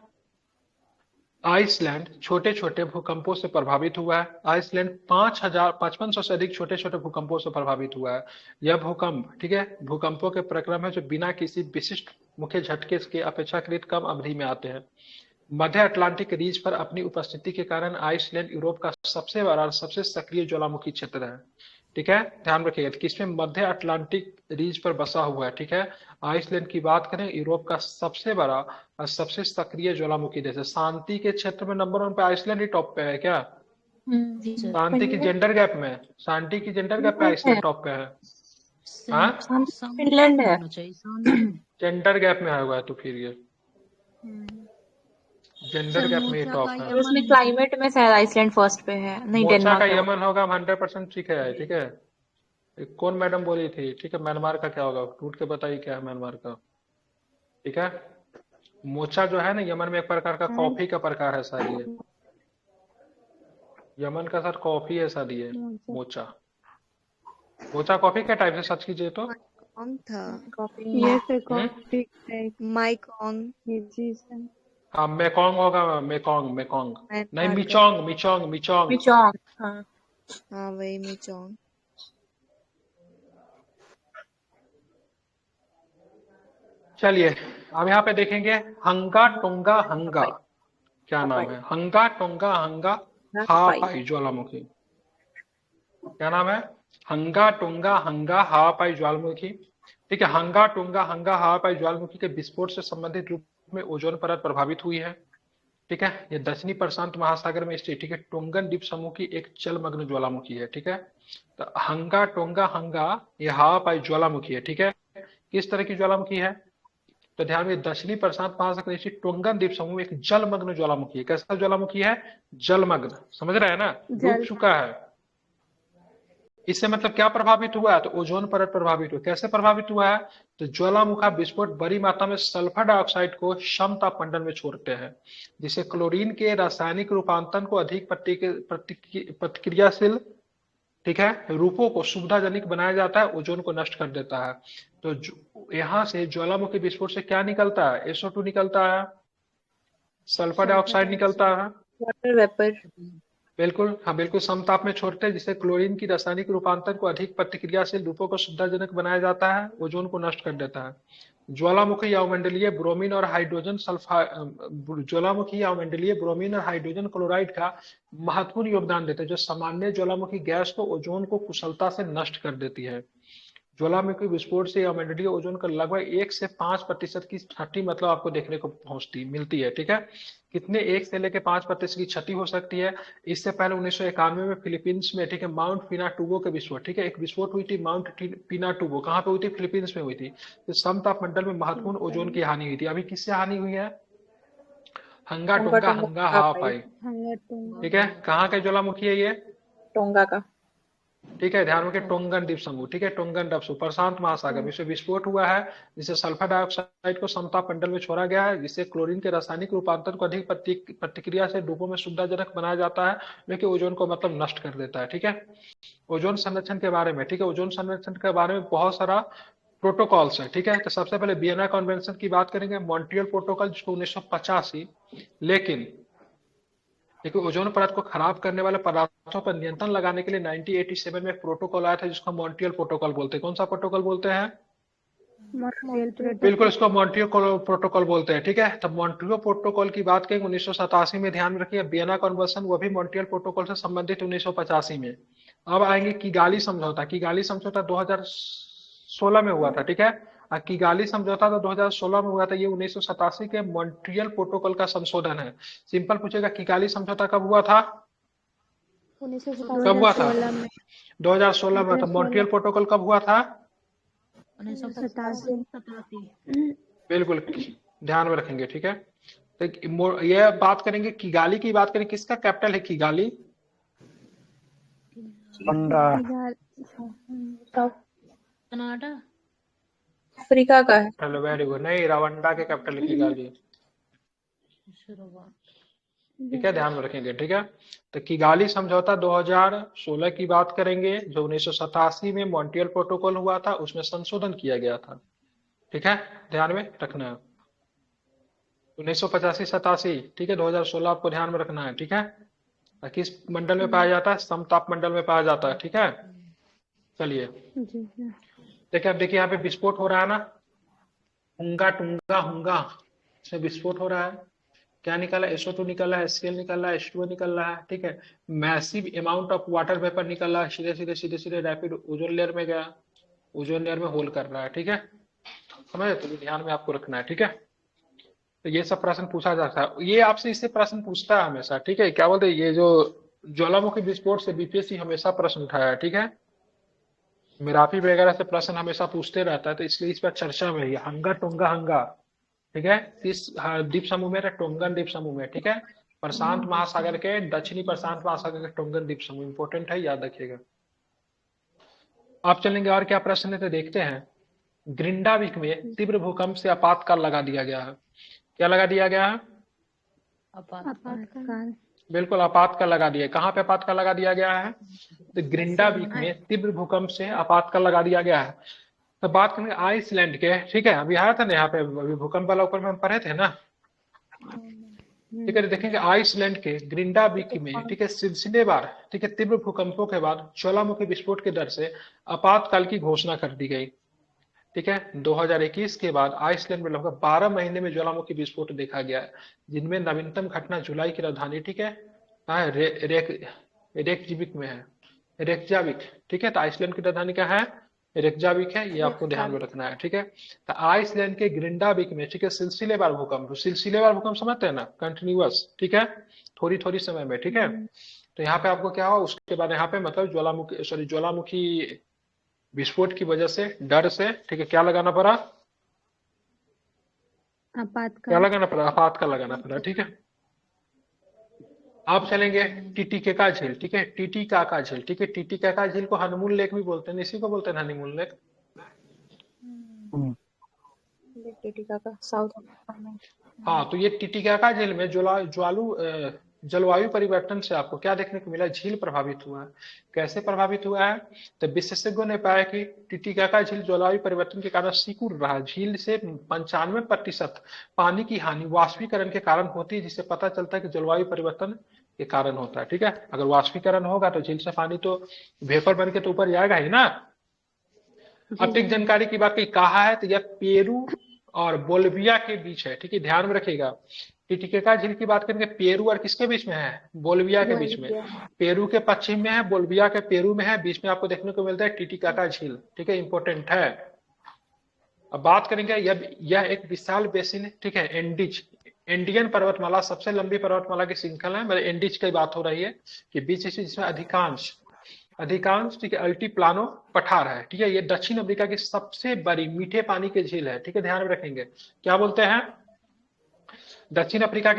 आइसलैंड छोटे छोटे भूकंपों से प्रभावित हुआ है। आइसलैंड 5500 से अधिक छोटे छोटे भूकंपों से प्रभावित हुआ है। यह भूकंप, ठीक है, भूकंपों के प्रक्रम है जो बिना किसी विशिष्ट मुख्य झटके के अपेक्षाकृत कम अवधि में आते हैं। मध्य अटलांटिक रीज पर अपनी उपस्थिति के कारण आइसलैंड यूरोप का सबसे बड़ा और सबसे सक्रिय ज्वालामुखी क्षेत्र है। ठीक है, ध्यान रखिएगा कि इसमें मध्य अटलांटिक रीज पर बसा हुआ है। ठीक है, आइसलैंड की बात करें, यूरोप का सबसे बड़ा और सबसे सक्रिय ज्वालामुखी देश है। शांति के क्षेत्र में नंबर 1 पे आइसलैंड ही टॉप पे है क्या? जी सर। शांति की जेंडर गैप में, शांति की जेंडर गैप पे आइसलैंड टॉप पे है। हाँ, फिनलैंड है। होना चाहिए शांति। जेंडर गैप में आया हुआ है तो फिर ये जेंडर सर गैप में ये मोचा टॉप का है। और उसमें यमन क्लाइमेट में शायद आइसलैंड फर्स्ट पे है, नहीं मोचा का डेनमार्क है वो। यमन होगा, 100% ठीक है। ठीक है, एक कौन मैडम बोली थी? ठीक है, म्यांमार का क्या होगा? टूट के बताइए क्या है म्यांमार का। ठीक है, मोचा जो है ना, यमन में एक प्रकार का कॉफी का प्रकार है शायद ये। यमन का सर कॉफी है शायद ये मोचा। मोचा कॉफी के टाइप से सर्च कीजिए तो। माइकॉन्ग था। कॉफी। ये फिर हम्म, कॉफी टाइप माइकॉन्ग ये चीज है। हाँ मेकोंग होगा, मेकोंग मेकोंग नहीं, म्यांमार का। मिचोंग मिचोंग मिचोंग। मिचोंग, हाँ। हाँ वही मिचोंग। चलिए, अब यहाँ पे देखेंगे हंगा टोंगा हंगा, क्या नाम है? हंगा टोंगा हंगा हापाई ज्वालामुखी। क्या नाम है? हंगा टोंगा हंगा हापाई ज्वालामुखी। ठीक है, हंगा टोंगा हंगा हापाई ज्वालामुखी के विस्फोट से संबंधित रूप में ओजोन परत प्रभावित हुई है। ठीक है, ये दक्षिणी प्रशांत महासागर में स्थित, ठीक है, टोंगन द्वीप समूह की एक जलमग्न ज्वालामुखी है। ठीक है, तो हंगा टोंगा हंगा ये हापाई ज्वालामुखी है। ठीक है, किस तरह की ज्वालामुखी है? तो ध्यान में, दक्षिणी प्रशांत महासागर में स्थित टोंगन द्वीप समूह एक जलमग्न ज्वालामुखी है। कैसा ज्वालामुखी है? जलमग्न, समझ रहे हैं ना, डूब जल चुका है। इससे मतलब क्या प्रभावित हुआ है? तो ओजोन परत प्रभावित हुआ। कैसे प्रभावित हुआ है? तो ज्वालामुखा विस्फोट बड़ी मात्रा में सल्फर डाइऑक्साइड को समताप मंडल में छोड़ते हैं, जिससे क्लोरीन के रासायनिक रूपांतरण को अधिक प्रतिक्रियाशील, ठीक है, रूपों को सुविधाजनक बनाया जाता है, ओजोन को नष्ट कर देता है। तो यहाँ से ज्वालामुखी विस्फोट से क्या निकलता है? SO2 निकलता है, सल्फर डाइऑक्साइड निकलता है। Water vapour. बिल्कुल, हाँ बिल्कुल, समताप में छोड़ते हैं, जिससे क्लोरीन की रासायनिक रूपांतरण को अधिक प्रतिक्रियाशील रूपों को सुविधाजनक बनाया जाता है, ओजोन को नष्ट कर देता है। ज्वालामुखी अवमंडलीय ब्रोमीन और हाइड्रोजन ज्वालामुखी अवमंडलीय ब्रोमीन और हाइड्रोजन क्लोराइड का महत्वपूर्ण योगदान देते हैं, जो सामान्य ज्वालामुखी गैस को, ओजोन को कुशलता से नष्ट कर देती है। ज्वालामुखी विस्फोट से अवमंडलीय ओजोन का लगभग 1 से 5% की क्षति मतलब आपको देखने को पहुंचती मिलती है। ठीक है, कितने? 1 से लेकर 5% की क्षति हो सकती है। इससे पहले 1991 में फिलीपींस में, ठीक है, माउंट पिनाटुबो के विस्फोट, ठीक है, एक विस्फोट हुई थी माउंट पिनाटुबो। कहाँ पे हुई थी? फिलीपींस में हुई थी। तो समताप मंडल में महत्वपूर्ण ओजोन की हानि हुई थी। अभी किससे हानि हुई है? हंगा टोंगा टोंगा टोंगा हंगा का हा पाई। पाई। हंगा टोंगा ठीक है, कहाँ का ज्वालामुखी है ये? टोंगा का। ठीक है, ध्यान रखें, टोंगन द्वीप समूह, ठीक है, टोंगन द्वीप समूह प्रशांत महासागर में इसमें विस्फोट हुआ है, जिससे सल्फर डाइऑक्साइड को समताप मंडल में छोड़ा गया है, जिससे क्लोरीन के रासायनिक रूपांतरण को अधिक प्रतिक्रिया से रूपों में सुविधाजनक बनाया जाता है, जो कि ओजोन को मतलब नष्ट कर देता है। ठीक है, ओजोन संरक्षण के बारे में, ठीक है, ओजोन संरक्षण के बारे में बहुत सारा प्रोटोकॉल्स है। ठीक है, तो सबसे पहले वियना कन्वेंशन की बात करेंगे, मॉन्ट्रियल प्रोटोकॉल जिसको 1985, लेकिन देखिए ओजोन परत को खराब करने वाले पदार्थों पर नियंत्रण लगाने के लिए 1987 में एक प्रोटोकॉल आया था, जिसको मॉन्ट्रियल प्रोटोकॉल बोलते हैं। कौन सा प्रोटोकॉल बोलते हैं? मॉन्ट्रियल बिल्कुल, प्रोटोकॉल। इसको मॉन्ट्रियल प्रोटोकॉल बोलते हैं। ठीक है, तब मॉन्ट्रियल प्रोटोकॉल की बात करेंगे 1987 में, ध्यान रखिए, वियना कन्वेंशन वो भी मॉन्ट्रियल प्रोटोकॉल से संबंधित 1985 में। अब आएंगे किगाली समझौता। किगाली समझौता 2016 में हुआ था। ठीक है, किगाली समझौता तो 2016 में हुआ था, ये 1987 के मॉन्ट्रियल प्रोटोकॉल का संशोधन है। सिंपल पूछेगा, किगाली समझौता कब हुआ था? कब हुआ था? 2016 में। 2016 में। तो मॉन्ट्रियल प्रोटोकॉल कब हुआ था? 1987। बिल्कुल, ध्यान में रखेंगे। ठीक है, तो ये बात करेंगे, किगाली की बात करें, किसका कैपिटल है किगाली? कनाडा। अफ्रीका का है। चलो वेरी गुड, नहीं, रवांडा के कैपिटल है किगाली। ठीक है, ध्यान में रखेंगे। ठीक है, तो किगाली समझौता 2016 की बात करेंगे, जो 1987 में मॉन्ट्रियल प्रोटोकॉल हुआ था, उसमें संशोधन किया गया था। ठीक है, ध्यान में रखना है, 1985-87, ठीक है, 2016 आपको ध्यान में रखना है। ठीक है, किस मंडल में पाया जाता है? समताप मंडल में पाया जाता है। ठीक है, चलिए देखिए, अब देखिए यहाँ पे विस्फोट हो रहा है ना, हुंगा टुंगा हुंगा, इसमें विस्फोट हो रहा है। क्या निकला? SO2 निकला है, HCl निकल रहा है, H2O निकल रहा है। ठीक है, massive amount of water vapour निकल रहा है, सीधे सीधे सीधे सीधे रैपिड ओजोन लेयर में गया, ओजोन लेयर में होल कर रहा है। ठीक है, समझे? तो ध्यान में आपको रखना है। ठीक है, तो ये सब प्रश्न पूछा जाता है, ये आपसे इससे प्रश्न पूछता है हमेशा। ठीक है, क्या बोलते हैं, ये जो ज्वालामुखी विस्फोट से बीपीएससी हमेशा प्रश्न उठाया है, ठीक है। मेरापी वगैरह से प्रश्न हमेशा पूछते रहता है, तो इसलिए इस पर चर्चा में ही हंगा टोंगा हंगा, ठीक है। किस द्वीप समूह में? टोंगन द्वीप समूह में, ठीक है। प्रशांत महासागर के दक्षिणी प्रशांत महासागर के टोंगन द्वीप समूह, इंपोर्टेंट है, याद रखिएगा। आप चलेंगे और क्या प्रश्न है तो देखते हैं। ग्रिंडाविक में तीव्र भूकंप से आपातकाल लगा दिया गया है। क्या लगा दिया गया है? आपातकाल। बिल्कुल आपातकाल लगा दिया। कहाँ पे आपातकाल लगा दिया गया है? तो ग्रिंडाविक में तीव्र भूकंप से आपातकाल लगा दिया गया है। तो बात करेंगे आइसलैंड के, ठीक है। अभी आया था ना यहाँ पे, अभी भूकंप वाला ऊपर में हम पढ़े थे ना, ठीक है। देखेंगे आइसलैंड के ग्रिंडाविक में, ठीक है, सिलसिलेवार, ठीक है, तीव्र भूकंपों के बाद ज्वालामुखी विस्फोट के दर से आपातकाल की घोषणा कर दी गई, ठीक है। 2021 के बाद आइसलैंड में लगभग 12 महीने में ज्वालामुखी विस्फोट देखा गया है, जिनमें नवीनतम घटना जुलाई की राजधानी, ठीक है, रेकजाविक में है। रेकजाविक, ठीक है। तो आइसलैंड की राजधानी क्या है? रेकजाविक है, ये आपको ध्यान में रखना है, ठीक है। तो आइसलैंड के ग्रिंडाविक में, ठीक है, सिलसिलेवार भूकंप, सिलसिलेवार भूकंप समझते हैं ना, कंटिन्यूअस, ठीक है, थोड़ी थोड़ी समय में, ठीक है। तो यहाँ पे आपको क्या हुआ, उसके बाद यहाँ पे मतलब ज्वालामुखी विस्फोट की वजह से, डर से, ठीक है, क्या लगाना पड़ा? क्या आपातकाल। लगाना पड़ा? आपातकाल लगाना पड़ा, ठीक है। आप चलेंगे टीटीकेका झील, ठीक है, टीटीकाका झील, ठीक है। टीटीकाका झील को हनीमून लेक भी बोलते हैं, इसी को बोलते हैं honeymoon lake. Titicaca south Africa में। हाँ, तो ये टीटीकाका झील में जलवायु परिवर्तन से आपको क्या देखने को मिला? झील प्रभावित हुआ है। कैसे प्रभावित हुआ है? तो विशेषज्ञों ने पाया कि टीटीकाका झील जलवायु परिवर्तन के कारण सिकुड़ रहा है। झील से 95% पानी की हानि वाष्पीकरण के कारण होती है, जिससे पता चलता है कि जलवायु परिवर्तन के कारण होता है, ठीक है। अगर वाष्पीकरण होगा तो झील से पानी तो वेपर बन के तो ऊपर जाएगा ही ना। अब तक जानकारी की बात कहा है, तो यह पेरू और बोल्विया के बीच है, ठीक है, ध्यान में रखिएगा। टिटिकाका झील की बात करेंगे, पेरू और किसके बीच में है? बोल्विया के बीच में। पेरू के पश्चिम में है, बोल्विया के पेरू में है, बीच में आपको देखने को मिलता है टिटिकाका झील, ठीक है, इंपोर्टेंट है। अब बात करेंगे, यह एक विशाल बेसिन, ठीक है, इंडियन पर्वतमाला, सबसे लंबी पर्वतमाला की श्रृंखला है, मतलब एंडीज की बात हो रही है कि बीच जिसमें अधिकांश, ठीक है, अल्टीप्लानो पठार है, ठीक है। ये दक्षिण अमेरिका की सबसे बड़ी मीठे पानी की झील है, ठीक है, ध्यान में रखेंगे। क्या बोलते हैं? दक्षिण अमेरिका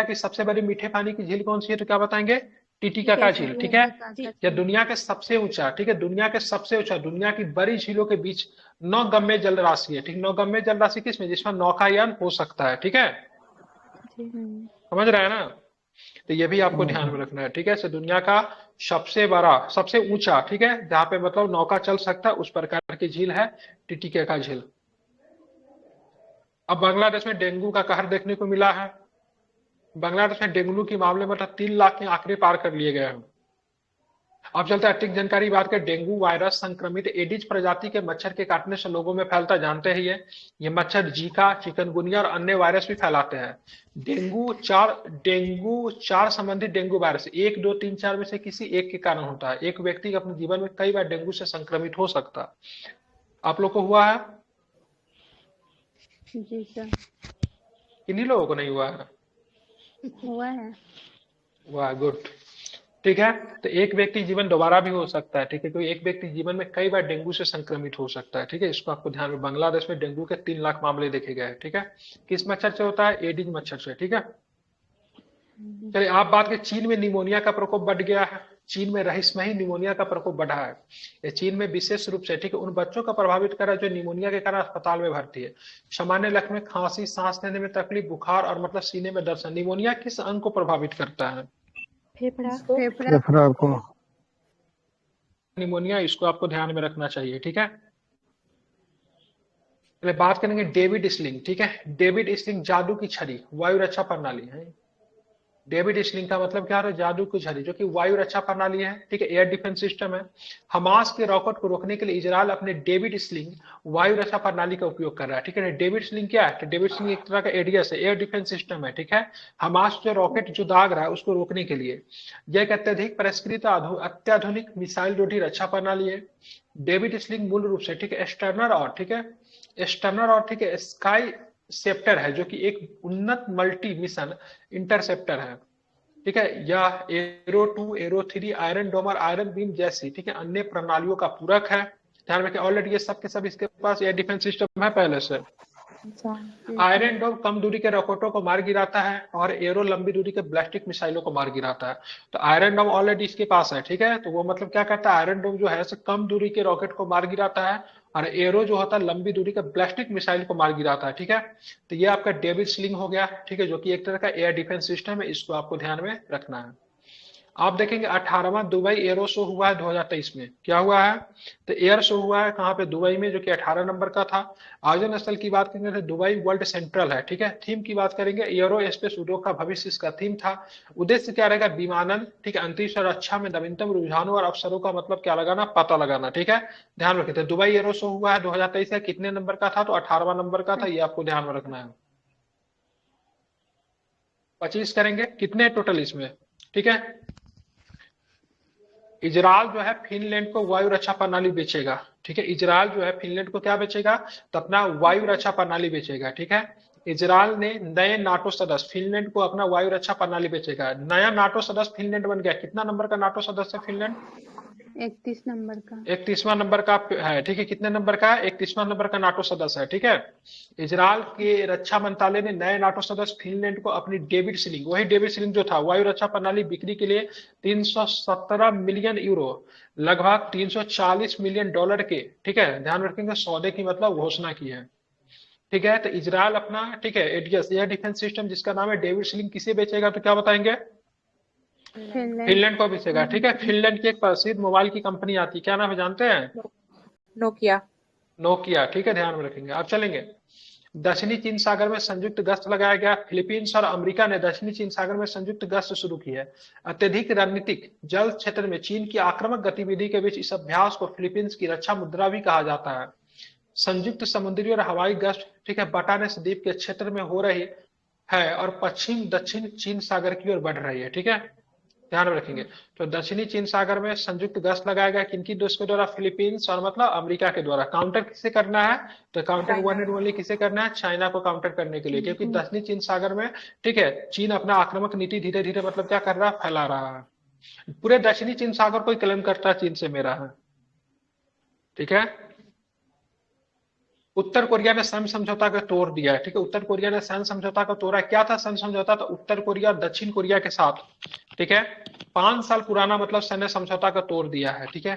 की सबसे बड़ी मीठे पानी की झील कौन सी है? तो क्या बताएंगे? टिटिकाका झील, ठीक है। यह दुनिया के सबसे ऊंचा, ठीक है, दुनिया की बड़ी झीलों के बीच नौगम्य जल राशि है, ठीक। नौगम्य जल राशि किसमें? जिसमें नौकायान हो सकता है, ठीक है, समझ रहे हैं ना। तो ये भी आपको ध्यान में रखना है, ठीक है। तो दुनिया का सबसे बड़ा, सबसे ऊंचा, ठीक है, जहां पे मतलब नौका चल सकता है, उस प्रकार की झील है टिटिकाका झील। अब बांग्लादेश में डेंगू का कहर देखने को मिला है। बांग्लादेश में डेंगू के मामले में 3 लाख के आंकड़े पार कर लिए गए हैं। अब चलते हैं अधिक जानकारी बात करें। डेंगू वायरस संक्रमित एडिज प्रजाति के मच्छर के काटने से लोगों में फैलता, जानते ही है। ये मच्छर जीका, चिकनगुनिया और अन्य वायरस भी फैलाते हैं। डेंगू चार संबंधित डेंगू वायरस 1, 2, 3, 4 में से किसी एक के कारण होता है। एक व्यक्ति अपने जीवन में कई बार डेंगू से संक्रमित हो सकता है। आप लोग को हुआ है? जी सर। किन्हीं लोगों को नहीं हुआ है? हुआ है। वाह, गुड, ठीक है। तो एक व्यक्ति जीवन दोबारा भी हो सकता है, ठीक है, क्योंकि एक व्यक्ति जीवन में कई बार डेंगू से संक्रमित हो सकता है, ठीक है। इसको आपको ध्यान में, बांग्लादेश में डेंगू के 3 लाख मामले देखे गए हैं, ठीक है। किस मच्छर से होता है? एडिज मच्छर से, ठीक है। चलिए आप बात करें, चीन में निमोनिया का प्रकोप बढ़ गया है। चीन में रहस्यमयी निमोनिया का प्रकोप बढ़ा है। ये चीन में विशेष रूप से, ठीक है, उन बच्चों का प्रभावित कर रहा है जो निमोनिया के कारण अस्पताल में भर्ती है। सामान्य लक्षण में खांसी, सांस लेने में तकलीफ, बुखार और मतलब सीने में दर्द। निमोनिया किस अंग को प्रभावित करता है? फेफड़ा को। निमोनिया, इसको आपको ध्यान में रखना चाहिए, ठीक है। पहले बात करेंगे डेविड स्लिंग, ठीक है। डेविड स्लिंग जादू की छड़ी, वायु रक्षा प्रणाली है। डेविड स्लिंग का मतलब क्या है? जादू की छड़ी, जो कि वायु रक्षा प्रणाली है, ठीक है, एयर डिफेंस सिस्टम है। हमास के रॉकेट को रोकने के लिए इजरायल अपने डेविड स्लिंग वायु रक्षा प्रणाली का उपयोग कर रहा है, ठीक है। डेविड स्लिंग क्या है? तो डेविड स्लिंग एक तरह का एडीएस है, एयर डिफेंस सिस्टम है, ठीक है। हमास जो रॉकेट जो दाग रहा है उसको रोकने के लिए यह एक अत्यधिक परिष्कृत अत्याधुनिक मिसाइल रोधी रक्षा प्रणाली है। डेविड स्लिंग मूल रूप से, ठीक है, स्टर्नर और, ठीक है, स्काई सेप्टर है, जो कि एक उन्नत मल्टी मिशन इंटरसेप्टर है, ठीक है, या एरो 2, एरो 3, आयरन डोम और आयरन बीम जैसी, ठीक है, अन्य प्रणालियों का पूरक है। ध्यान रखें, ऑलरेडी ये सब के सब इसके पास एयर डिफेंस सिस्टम है पहले से। अच्छा आयरन डोम कम दूरी के रॉकेटों को मार गिराता है और एरो लंबी दूरी के बैलिस्टिक मिसाइलों को मार गिराता है। तो आयरन डोम ऑलरेडी इसके पास है, ठीक है, तो वो मतलब क्या करता है, आयरन डोम जो है कम दूरी के रॉकेट को मार गिराता है और एरो जो होता है लंबी दूरी के बैलिस्टिक मिसाइल को मार गिराता है, ठीक है। तो ये आपका डेविड स्लिंग हो गया, ठीक है, जो कि एक तरह का एयर डिफेंस सिस्टम है, इसको आपको ध्यान में रखना है। आप देखेंगे 18वां दुबई एरो शो हुआ है 2023 में, क्या हुआ है, तो एयर शो हुआ है कहाँ पे, दुबई में, जो कि 18 नंबर का था। आयोजन स्थल की बात करेंगे तो दुबई वर्ल्ड सेंट्रल है, ठीक है। थीम की बात करेंगे एरो स्पेस उद्योग का भविष्य, इसका थीम था। उद्देश्य क्या रहेगा, विमानन, ठीक है, अंतरिक्ष और रक्षा में नवीनतम रुझानों और अवसरों का मतलब क्या लगाना, पता लगाना, ठीक है। ध्यान रखिए, दुबई एरो शो हुआ है 2023 का, कितने नंबर का था, तो 18वां नंबर का था, ये आपको ध्यान में रखना है। 25 करेंगे, कितने टोटल इसमें, ठीक है। इजरायल जो है फिनलैंड को वायु रक्षा प्रणाली बेचेगा, ठीक है। इजरायल जो है फिनलैंड को क्या बेचेगा, तो अपना वायु रक्षा प्रणाली बेचेगा, ठीक है। इजरायल ने नए नाटो सदस्य फिनलैंड को अपना वायु रक्षा प्रणाली बेचेगा। नया नाटो सदस्य फिनलैंड बन गया, कितना नंबर का नाटो सदस्य है फिनलैंड, 31 नंबर का। 31वां नंबर का है, ठीक है। कितने नंबर का है, 31वां नंबर का नाटो सदस्य है, ठीक है। इजरायल के रक्षा मंत्रालय ने नए नाटो सदस्य फिनलैंड को अपनी डेविड स्लिंग, वही डेविड स्लिंग जो था वायु रक्षा प्रणाली बिक्री के लिए 317 मिलियन यूरो, लगभग 340 मिलियन डॉलर के, ठीक है, ध्यान रखेंगे, सौदे की मतलब घोषणा की है, ठीक है। तो इजरायल अपना, ठीक है, एडीएस एयर डिफेंस सिस्टम जिसका नाम है डेविड स्लिंग किसे बेचेगा, तो क्या बताएंगे, फिनलैंड फिनलैंड को बेचेगा, ठीक है। फिनलैंड की एक प्रसिद्ध मोबाइल की कंपनी आती है, क्या नाम है जानते हैं, नोकिया। नोकिया, ठीक है, ध्यान में रखेंगे। अब चलेंगे, दक्षिणी चीन सागर में संयुक्त गश्त लगाया गया। फिलीपींस और अमेरिका ने दक्षिणी चीन सागर में संयुक्त गश्त शुरू की है। अत्यधिक रणनीतिक जल क्षेत्र में चीन की आक्रामक गतिविधि के बीच इस अभ्यास को फिलीपींस की रक्षा मुद्रा भी कहा जाता है। संयुक्त समुद्री और हवाई गश्त, ठीक है, बटानेस द्वीप के क्षेत्र में हो रही है और पश्चिम दक्षिण चीन सागर की ओर बढ़ रही है, ठीक है, ध्यान में रखेंगे। तो दक्षिणी चीन सागर में संयुक्त गश्त लगाया गया, किनकी देश के द्वारा, फिलीपींस और मतलब अमेरिका के द्वारा। काउंटर किसे करना है, तो काउंटर वन एंड ओनली किसे करना है, चाइना को काउंटर करने के लिए, क्योंकि दक्षिणी चीन सागर में, ठीक है, चीन अपना आक्रामक नीति धीरे धीरे मतलब क्या कर रहा है, फैला रहा है। पूरे दक्षिणी चीन सागर को क्लेम करता है चीन से मेरा है, ठीक है। उत्तर कोरिया ने सैन्य समझौता का तोड़ दिया है, ठीक है। उत्तर कोरिया ने सैन्य समझौता का तोड़ा, क्या था सैन्य समझौता, तो उत्तर कोरिया दक्षिण कोरिया के साथ, ठीक है, 5 साल पुराना मतलब सैन्य समझौता का तोड़ दिया है, ठीक है।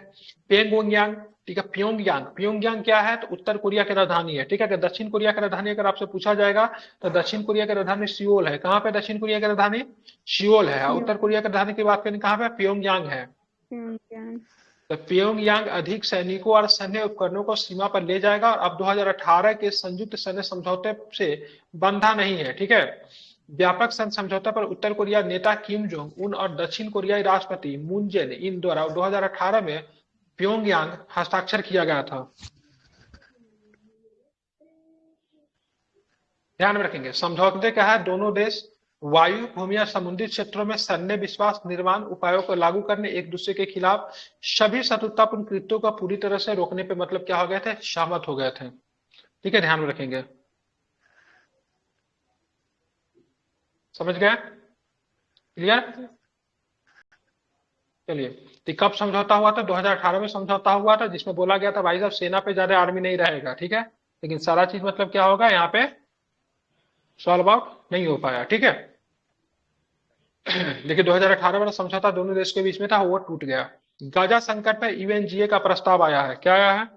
प्योंगयांग, ठीक है, प्योंगयांग, प्योंगयांग क्या है, तो उत्तर कोरिया की राजधानी है, ठीक है। अगर दक्षिण कोरिया की राजधानी अगर आपसे पूछा जाएगा तो दक्षिण कोरिया की राजधानी सियोल है। कहाँ पे दक्षिण कोरिया की राजधानी, सियोल है। उत्तर कोरिया की राजधानी की बात करें कहाँ पे, प्योंगयांग है। प्योंगयांग। तो प्योंगयांग अधिक सैनिकों और सैन्य उपकरणों को सीमा पर ले जाएगा और अब 2018 के संयुक्त सैन्य समझौते से बंधा नहीं है, ठीक है। व्यापक सैन्य समझौता पर उत्तर कोरिया नेता किम जोंग उन और दक्षिण कोरियाई राष्ट्रपति मून जेन इन द्वारा 2018 में प्योंगयांग हस्ताक्षर किया गया था। ध्यान में रखेंगे, समझौते का है दोनों देश वायु, भूमि या समुद्री क्षेत्रों में सैन्य विश्वास निर्माण उपायों को लागू करने, एक दूसरे के खिलाफ सभी शत्रुतापूर्ण कृत्यों को पूरी तरह से रोकने पे मतलब क्या हो गए थे, सहमत हो गए थे, ठीक है, ध्यान में रखेंगे। समझ गए, क्लियर। चलिए, तो कब समझौता हुआ था, 2018 में समझौता हुआ था, जिसमें बोला गया था भाई साहब सेना पे ज्यादा आर्मी नहीं रहेगा, ठीक है, लेकिन सारा चीज मतलब क्या होगा यहाँ पे सॉल्व आउट नहीं हो पाया, ठीक है। लेकिन 2018 वाला समझौता दोनों देश के बीच में था, वो टूट गया। गाजा संकट पे यूएनजीए का प्रस्ताव आया है, क्या आया है,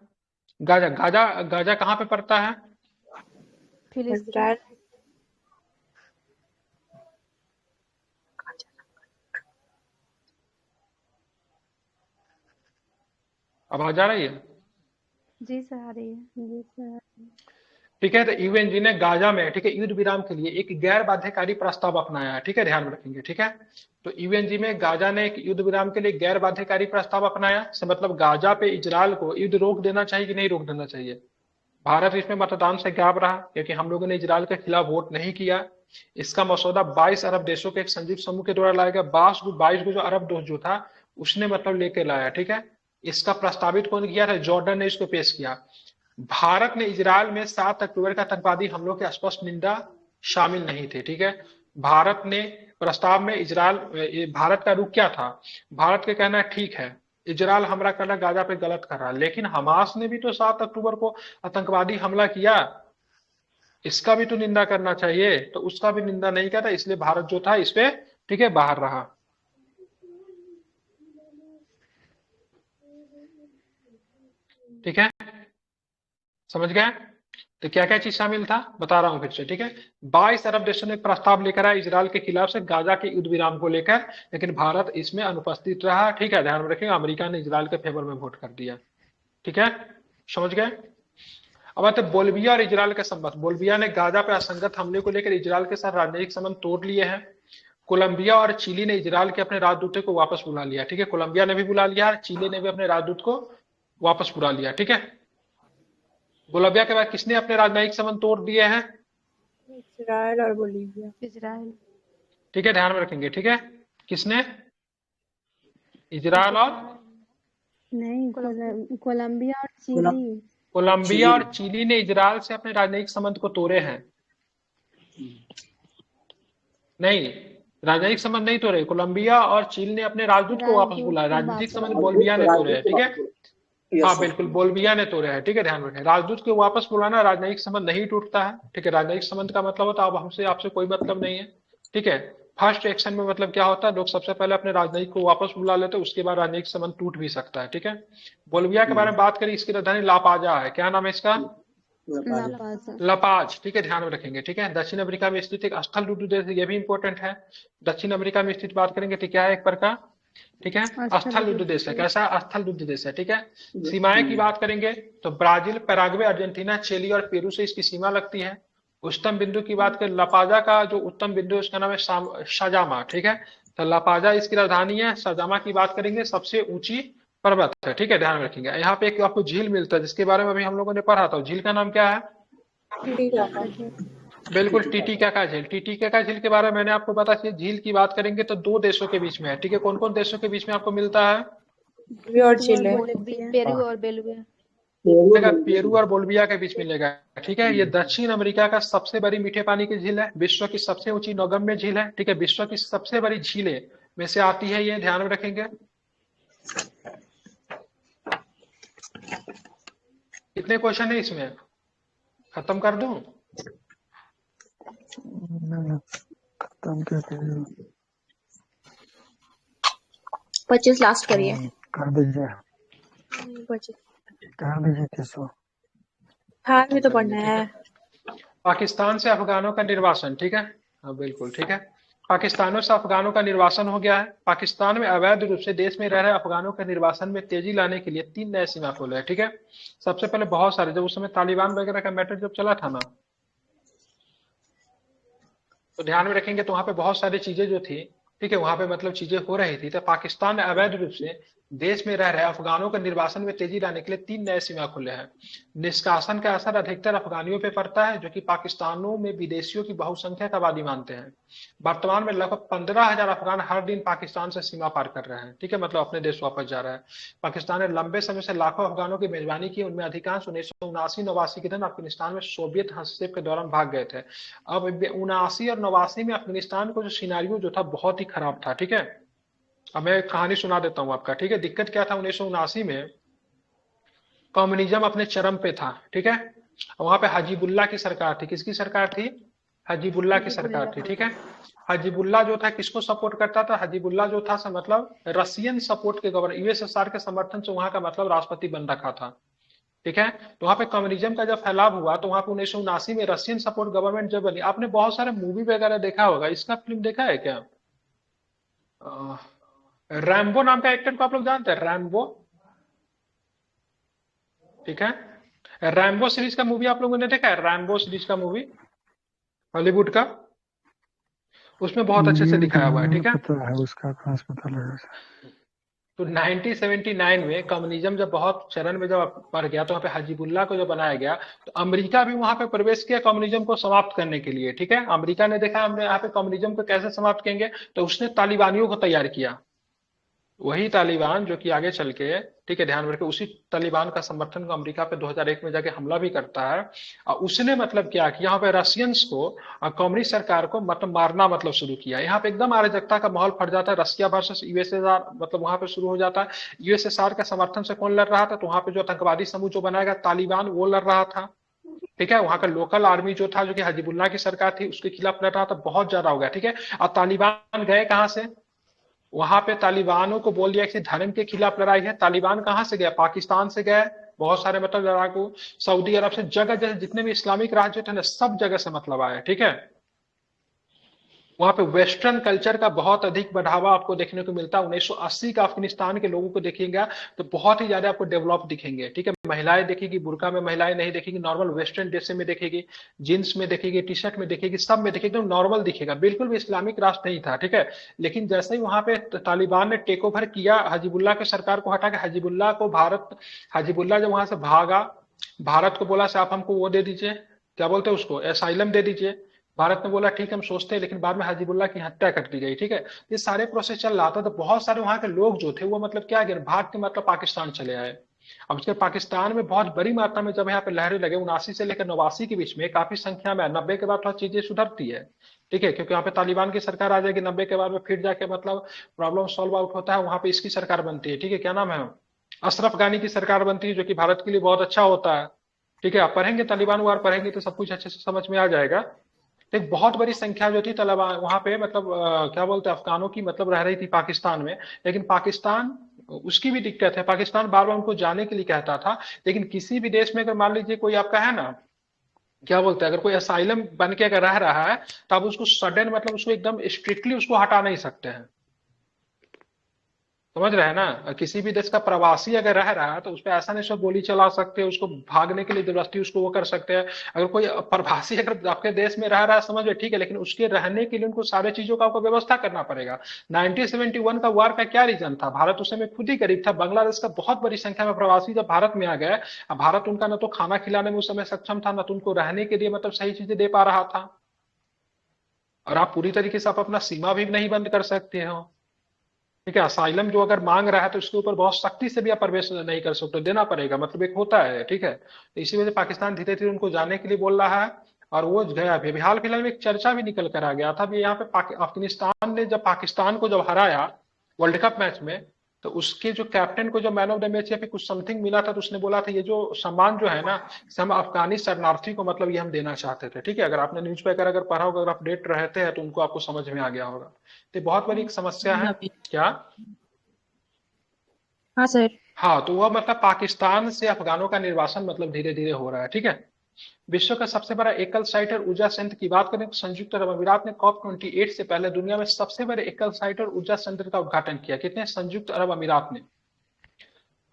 गाजा, गाजा, गाजा कहाँ पे पड़ता है, फिलिस्तीन। इजराइल। आवाज आ रही है, जी सर आ रही है। जी सर। ठीक है। तो यूएनजी ने गाजा में, ठीक है, युद्ध विराम के लिए एक गैर बाध्यकारी प्रस्ताव अपनाया है, ठीक है, ध्यान में रखेंगे, ठीक है। तो यूएनजी में गाजा ने एक युद्ध विराम के लिए गैर बाध्यकारी प्रस्ताव अपनाया, से मतलब गाजा पे इजराइल को युद्ध रोक देना चाहिए कि नहीं रोक देना चाहिए। भारत इसमें मतदान से गायब रहा, क्योंकि हम लोगों ने इजराइल के खिलाफ वोट नहीं किया। इसका मसौदा 22 अरब देशों के एक संयुक्त समूह के द्वारा लाया गया। 22 जो अरब दोस्त जो था उसने मतलब लेके लाया, ठीक है। इसका प्रस्तावित कौन किया था, जॉर्डन ने इसको पेश किया। भारत ने इजराइल में 7 अक्टूबर का आतंकवादी हमलों के स्पष्ट निंदा शामिल नहीं थे, ठीक है। भारत ने प्रस्ताव में इजराइल भारत का रुख क्या था? भारत के कहना है ठीक है, इजराइल हमला करना गाजा पे गलत कर रहा है, लेकिन हमास ने भी तो 7 अक्टूबर को आतंकवादी हमला किया, इसका भी तो निंदा करना चाहिए। तो उसका भी निंदा नहीं किया था, इसलिए भारत जो था इस पे ठीक है बाहर रहा। ठीक है, समझ गए? तो क्या क्या चीज शामिल था बता रहा हूं फिर से, ठीक है। 22 अरब देशों ने एक प्रस्ताव लेकर आया इजराइल के खिलाफ से गाजा के युद्ध विराम को लेकर, लेकिन भारत इसमें अनुपस्थित रहा। ठीक है, ध्यान में रखिएगा, अमेरिका ने इजराइल के फेवर में वोट कर दिया। ठीक है, समझ गए? अब आते बोल्विया और इजराइल के संबंध। बोल्विया ने गाजा पे असंगत हमले को लेकर इजराइल के साथ राजनयिक संबंध तोड़ लिए हैं। कोलंबिया और चिली ने इजराइल के अपने राजदूत को वापस बुला लिया। ठीक है, कोलंबिया ने भी बुला लिया, चिली ने भी अपने राजदूत को वापस बुला लिया। ठीक है, कोलंबिया के बाद किसने अपने राजनयिक संबंध तोड़ दिए हैं? इजराइल और बोलीविया। इजराइल। ठीक है, ध्यान में रखेंगे। ठीक है, किसने? इजराइल और नहीं, कोलंबिया और चिली। कोलंबिया और चिली ने इजराइल से अपने राजनयिक संबंध को तोड़े हैं। नहीं, राजनयिक संबंध नहीं तोड़े, कोलंबिया और चिली ने अपने राजदूत को वापस बुलाया। राजनीतिक संबंध बोल्विया ने तोड़े हैं। ठीक है, हाँ बिल्कुल, बोल्विया ने तोड़े हैं। ठीक है, ध्यान रखें, राजदूत को वापस बुलाना, राजनयिक संबंध नहीं टूटता है। ठीक है, राजनयिक संबंध का मतलब होता है अब हमसे आपसे कोई मतलब नहीं है। ठीक है, फर्स्ट एक्शन में मतलब क्या होता है, लोग सबसे पहले अपने राजनयिक को वापस बुला लेते हैं, उसके बाद राजनयिक संबंध टूट भी सकता है। ठीक है, बोल्विया के बारे में बात करें, इसकी राजधानी लापाजा है। क्या नाम है इसका? लपाज। ठीक है, ध्यान में रखेंगे। ठीक है, दक्षिण अफ्रीका में स्थित एक स्थल रुद्र देश है, ये भी इंपॉर्टेंट है। दक्षिण अफ्रीका में स्थित बात करेंगे तो क्या है एक प्रकार, ठीक है, स्थल रुद्र देश है। कैसा? स्थल रुद्र देश है। ठीक है, सीमाएं की बात करेंगे तो ब्राजील, पैराग्वे, अर्जेंटीना, चिली और पेरू से इसकी सीमा लगती है। उच्चतम बिंदु की बात करें, लापाजा का जो उत्तम बिंदु है उसका नाम है शाजामा। ठीक है, तो लापाजा इसकी राजधानी है। शाजामा की बात करेंगे, सबसे ऊंची पर्वत है। ठीक है, ध्यान रखेंगे। यहाँ पे एक आपको झील मिलता है जिसके बारे में अभी हम लोगों ने पढ़ा था, झील का नाम क्या है? बिल्कुल, टीटीकाका झील। टीटीकाका झील के बारे में मैंने आपको बता दिया। झील की बात करेंगे तो 2 देशों के बीच में है। ठीक है, कौन कौन देशों के बीच में आपको मिलता है? और चिली। पेरू और बोलिविया। पेरू और बोल्विया के बीच मिलेगा। ठीक है, ये दक्षिण अमेरिका का सबसे बड़ी मीठे पानी की झील है, विश्व की सबसे ऊंची नौगम्य झील है। ठीक है, विश्व की सबसे बड़ी झीलें में से आती है ये, ध्यान में रखेंगे। कितने क्वेश्चन है इसमें, खत्म कर दूं? खत्म क्या करिए, 25 लास्ट करिए। कर दीजिए, 25 कर दीजिए 300। हाँ, भी तो पढ़ना है। पाकिस्तान से अफगानों का निर्वासन। ठीक है, हाँ बिल्कुल, ठीक है, पाकिस्तानों से अफगानों का निर्वासन हो गया है। पाकिस्तान में अवैध रूप से देश में रह रहे अफगानों के निर्वासन में तेजी लाने के लिए 3 नए सीमा खोले हैं। ठीक है, सबसे पहले बहुत सारे, जब उस समय तालिबान वगैरह का मैटर जब चला था ना, तो ध्यान में रखेंगे तो वहां पे बहुत सारी चीजें जो थी, ठीक है, वहां पे मतलब चीजें हो रही थी। तो पाकिस्तान ने अवैध रूप से देश में रह रहे अफगानों के निर्वासन में तेजी लाने के लिए 3 नए सीमा खोले हैं। निष्कासन का असर अधिकतर अफगानियों पे पड़ता है, जो कि पाकिस्तानों में विदेशियों की बहुसंख्यक आबादी मानते हैं। वर्तमान में लगभग 15,000 अफगान हर दिन पाकिस्तान से सीमा पार कर रहे हैं। ठीक है, मतलब अपने देश वापस जा रहा है। पाकिस्तान ने लंबे समय से लाखों अफगानों की मेजबानी की, उनमें अधिकांश 1979-89 के दौरान अफगानिस्तान में सोवियत हस्तक्षेप के दौरान भाग गए थे। अब 79 और 89 में अफगानिस्तान को जो सिनारियो जो था बहुत ही खराब था। ठीक है, अब मैं कहानी सुना देता हूं आपका। ठीक है, दिक्कत क्या था, 1979 में कम्युनिज्म अपने चरम पे था। ठीक है, वहां पे हजीबुल्ला की सरकार थी। किसकी सरकार थी? हजीबुल्ला की सरकार थी। ठीक है, हजीबुल्ला जो था किसको सपोर्ट करता था? हजीबुल्ला जो था मतलब रशियन सपोर्ट के गवर्नर, यूएसएसआर के समर्थन से वहां का मतलब राष्ट्रपति बन रखा था। ठीक है, तो वहां पे कम्युनिज्म का जब फैलाव हुआ तो वहां पे 1979 में रशियन सपोर्ट गवर्नमेंट जब बनी। आपने बहुत सारे मूवी वगैरह देखा होगा, इसका फिल्म देखा है क्या? रैम्बो नाम का एक्टर को आप लोग जानते हैं? रैम्बो, ठीक है, रैम्बो सीरीज का मूवी आप लोगों ने देखा है? रैम्बो सीरीज का मूवी हॉलीवुड का, उसमें बहुत अच्छे से दिखाया हुआ है। ठीक है, पता है उसका, कहाँ से पता लगा? तो 1979 में कम्युनिज्म जब बहुत चरण में जब बढ़ गया तो वहां पे हजीबुल्ला को जब बनाया गया, तो अमेरिका भी वहां पे प्रवेश किया कम्युनिज्म को समाप्त करने के लिए। ठीक है, अमेरिका ने देखा हमने यहाँ पे कम्युनिज्म को कैसे समाप्त करेंगे, तो उसने तालिबानियों को तैयार किया। वही तालिबान जो कि आगे चल के, ठीक है, ध्यान रखिए, उसी तालिबान का समर्थन को अमेरिका पे 2001 में जाके हमला भी करता है। और उसने मतलब क्या कि यहाँ पे रशियंस को और कम्युनिस्ट सरकार को मतलब मारना मतलब शुरू किया। यहाँ पे एकदम अराजकता का माहौल फट जाता है। रशिया वर्सेस यूएसएसआर मतलब वहां पे शुरू हो जाता है। यूएसएसआर का समर्थन से कौन लड़ रहा था? तो वहां पे जो आतंकवादी समूह जो बनाएगा तालिबान, वो लड़ रहा था। ठीक है, वहां का लोकल आर्मी जो था, जो कि हिजबुल्लाह की सरकार थी, उसके खिलाफ लड़ रहा था। बहुत ज्यादा हो गया। ठीक है, और तालिबान गए कहां से? वहां पे तालिबानों को बोल दिया कि धर्म के खिलाफ लड़ाई है। तालिबान कहां से गया? पाकिस्तान से गए। बहुत सारे मतलब लड़ाकू सऊदी अरब से, जगह जगह जितने भी इस्लामिक राज्य थे ना, सब जगह से मतलब आए। ठीक है, वहां पे वेस्टर्न कल्चर का बहुत अधिक बढ़ावा आपको देखने को मिलता है। 1980 का अफगानिस्तान के लोगों को देखेंगे तो बहुत ही ज्यादा आपको डेवलप दिखेंगे। ठीक है, महिलाएं देखेगी, बुर्का में महिलाएं नहीं देखेगी, नॉर्मल वेस्टर्न ड्रेस में देखेगी, जींस में देखेगी, टी शर्ट में देखेगी, सब में देखेगी, एकदम नॉर्मल दिखेगा। बिल्कुल भी इस्लामिक राष्ट्र नहीं था। ठीक है, लेकिन जैसे ही वहां पे तालिबान ने टेक ओवर किया, हिजबुल्लाह की सरकार को हटा के हिजबुल्लाह को भारत, हिजबुल्लाह जब वहां से भागा, भारत को बोला आप हमको वो दे दीजिए, क्या बोलते हैं उसको, एसाइलम दे दीजिए। भारत ने बोला ठीक है हम सोचते हैं, लेकिन बाद में हिजबुल्लाह की हत्या कर दी गई। ठीक है, ये सारे प्रोसेस चल रहा था। तो बहुत सारे वहां के लोग जो थे वो मतलब क्या गए, भाग के मतलब पाकिस्तान चले आए। अब उसके पाकिस्तान में बहुत बड़ी मात्रा में जब यहाँ पे लहरें लगे 79 से लेकर 89 के बीच में, काफी संख्या में, 90 के बाद थोड़ा चीजें सुधरती है। ठीक है, क्योंकि यहाँ पे तालिबान की सरकार आ जाएगी 90 के बाद में, फिर जाके मतलब प्रॉब्लम सॉल्व आउट होता है। वहां पे इसकी सरकार बनती है। ठीक है, क्या नाम है, अशरफ गानी की सरकार बनती है, जो कि भारत के लिए बहुत अच्छा होता है। ठीक है, आप पढ़ेंगे तालिबान वार पढ़ेंगे तो सब कुछ अच्छे से समझ में आ जाएगा। तो एक बहुत बड़ी संख्या जो थी तालिबान वहां पे मतलब क्या बोलते हैं, अफगानों की मतलब रह रही थी पाकिस्तान में। लेकिन पाकिस्तान, उसकी भी दिक्कत है, पाकिस्तान बार बार उनको जाने के लिए कहता था। लेकिन किसी भी देश में अगर मान लीजिए कोई आपका है ना, क्या बोलते हैं, अगर कोई असाइलम बन के अगर रह रहा है, तो आप उसको सडन मतलब उसको एकदम स्ट्रिक्टली उसको हटा नहीं सकते हैं। समझ रहे हैं ना, किसी भी देश का प्रवासी अगर रह रहा है तो उस पर ऐसा नहीं सब गोली चला सकते, उसको भागने के लिए जबरदस्ती उसको वो कर सकते हैं। अगर कोई प्रवासी अगर आपके देश में रह रहा है, समझ में, ठीक है, लेकिन उसके रहने के लिए उनको सारे चीजों का आपको व्यवस्था करना पड़ेगा। 1971 का वार का क्या रीजन था? भारत उस समय खुद ही गरीब था। बांग्लादेश का बहुत बड़ी संख्या में प्रवासी जब भारत में आ गए, अब भारत उनका न तो खाना खिलाने में उस समय सक्षम था, न तो उनको रहने के लिए मतलब सही चीजें दे पा रहा था। और आप पूरी तरीके से आप अपना सीमा भी नहीं बंद कर सकते हो। ठीक है, असाइलम जो अगर मांग रहा है तो उसके ऊपर बहुत सख्ती से भी आप प्रवेश नहीं कर सकते, देना पड़ेगा, मतलब एक होता है। ठीक है, तो इसी वजह से पाकिस्तान धीरे धीरे उनको जाने के लिए बोल रहा है। और वो गया भी। अभी हाल फिलहाल में एक चर्चा भी निकल कर आ गया था भी, यहाँ पे अफगानिस्तान ने जब पाकिस्तान को जब हराया वर्ल्ड कप मैच में, तो उसके जो कैप्टन को जब मैन ऑफ द मैच या फिर कुछ समथिंग मिला था, तो उसने बोला था ये जो सम्मान जो है ना, हम अफगानी शरणार्थी को मतलब ये हम देना चाहते थे। ठीक है, अगर आपने न्यूज पेपर अगर पढ़ा होगा, अगर अपडेट रहते हैं तो उनको आपको समझ में आ गया होगा। तो बहुत बड़ी एक समस्या है। क्या? हाँ सर। हाँ, तो वह मतलब पाकिस्तान से अफगानों का निर्वासन मतलब धीरे धीरे हो रहा है। ठीक है, विश्व का सबसे बड़ा एकल साइटर ऊर्जा संयंत्र की बात करें तो संयुक्त अरब अमीरात ने COP28 से पहले दुनिया में सबसे बड़े एकल साइटर ऊर्जा संयंत्र का उद्घाटन किया। कितने? संयुक्त अरब अमीरात ने।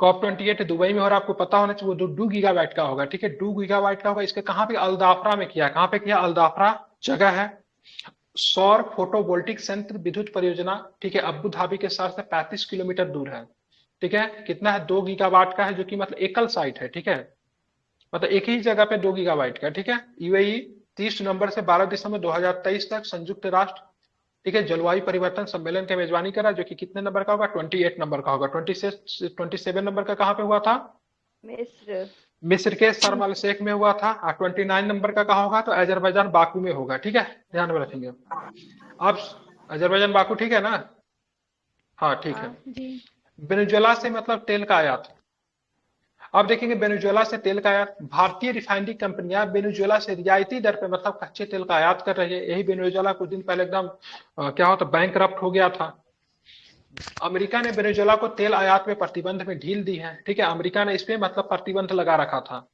COP28 दुबई में हो रहा, आपको पता होना चाहिए, वो 2 गीगावाट का होगा। ठीक है, 2 गीगावाट का होगा। इसके कहाँ पे? अल्दाफरा में किया। कहाँ पे किया? अल्दाफरा जगह है। सौर फोटोवोल्टिक संयंत्र विद्युत परियोजना, ठीक है, अबू धाबी के शहर से 35 किलोमीटर दूर है। ठीक है, कितना है? 2 गीगावाट का है, जो कि मतलब एकल साइट है। ठीक है, मतलब एक ही जगह पे 2 गीगाबाइट का। ठीक है, यूएई 30 नवंबर से 12 दिसंबर 2023 तक संयुक्त राष्ट्र, ठीक है, जलवायु परिवर्तन सम्मेलन की मेजबानी करा, जो कि कितने नंबर का होगा? 28 नंबर का होगा। 27 नंबर का कहाँ पे हुआ था? मिस्र। मिस्र के शर्म अल शेख में हुआ था। और 29 नंबर का कहाँ होगा? तो अजरबैजान बाकू में होगा। ठीक है, ध्यान में रखेंगे आप। अजरबैजान बाकू, ठीक है ना? हाँ ठीक है। जी। वेनेजुएला से मतलब तेल का आयात। अब देखेंगे वेनेजुएला से तेल का आयात, भारतीय रिफाइनरी कंपनियां वेनेजुएला से रियायती दर पे मतलब कच्चे तेल का आयात कर रही है। यही वेनेजुएला कुछ दिन पहले एकदम क्या होता, बैंकरप्ट हो गया था। अमेरिका ने वेनेजुएला को तेल आयात में प्रतिबंध में ढील दी है। ठीक है, अमेरिका ने इस पे मतलब प्रतिबंध लगा रखा था।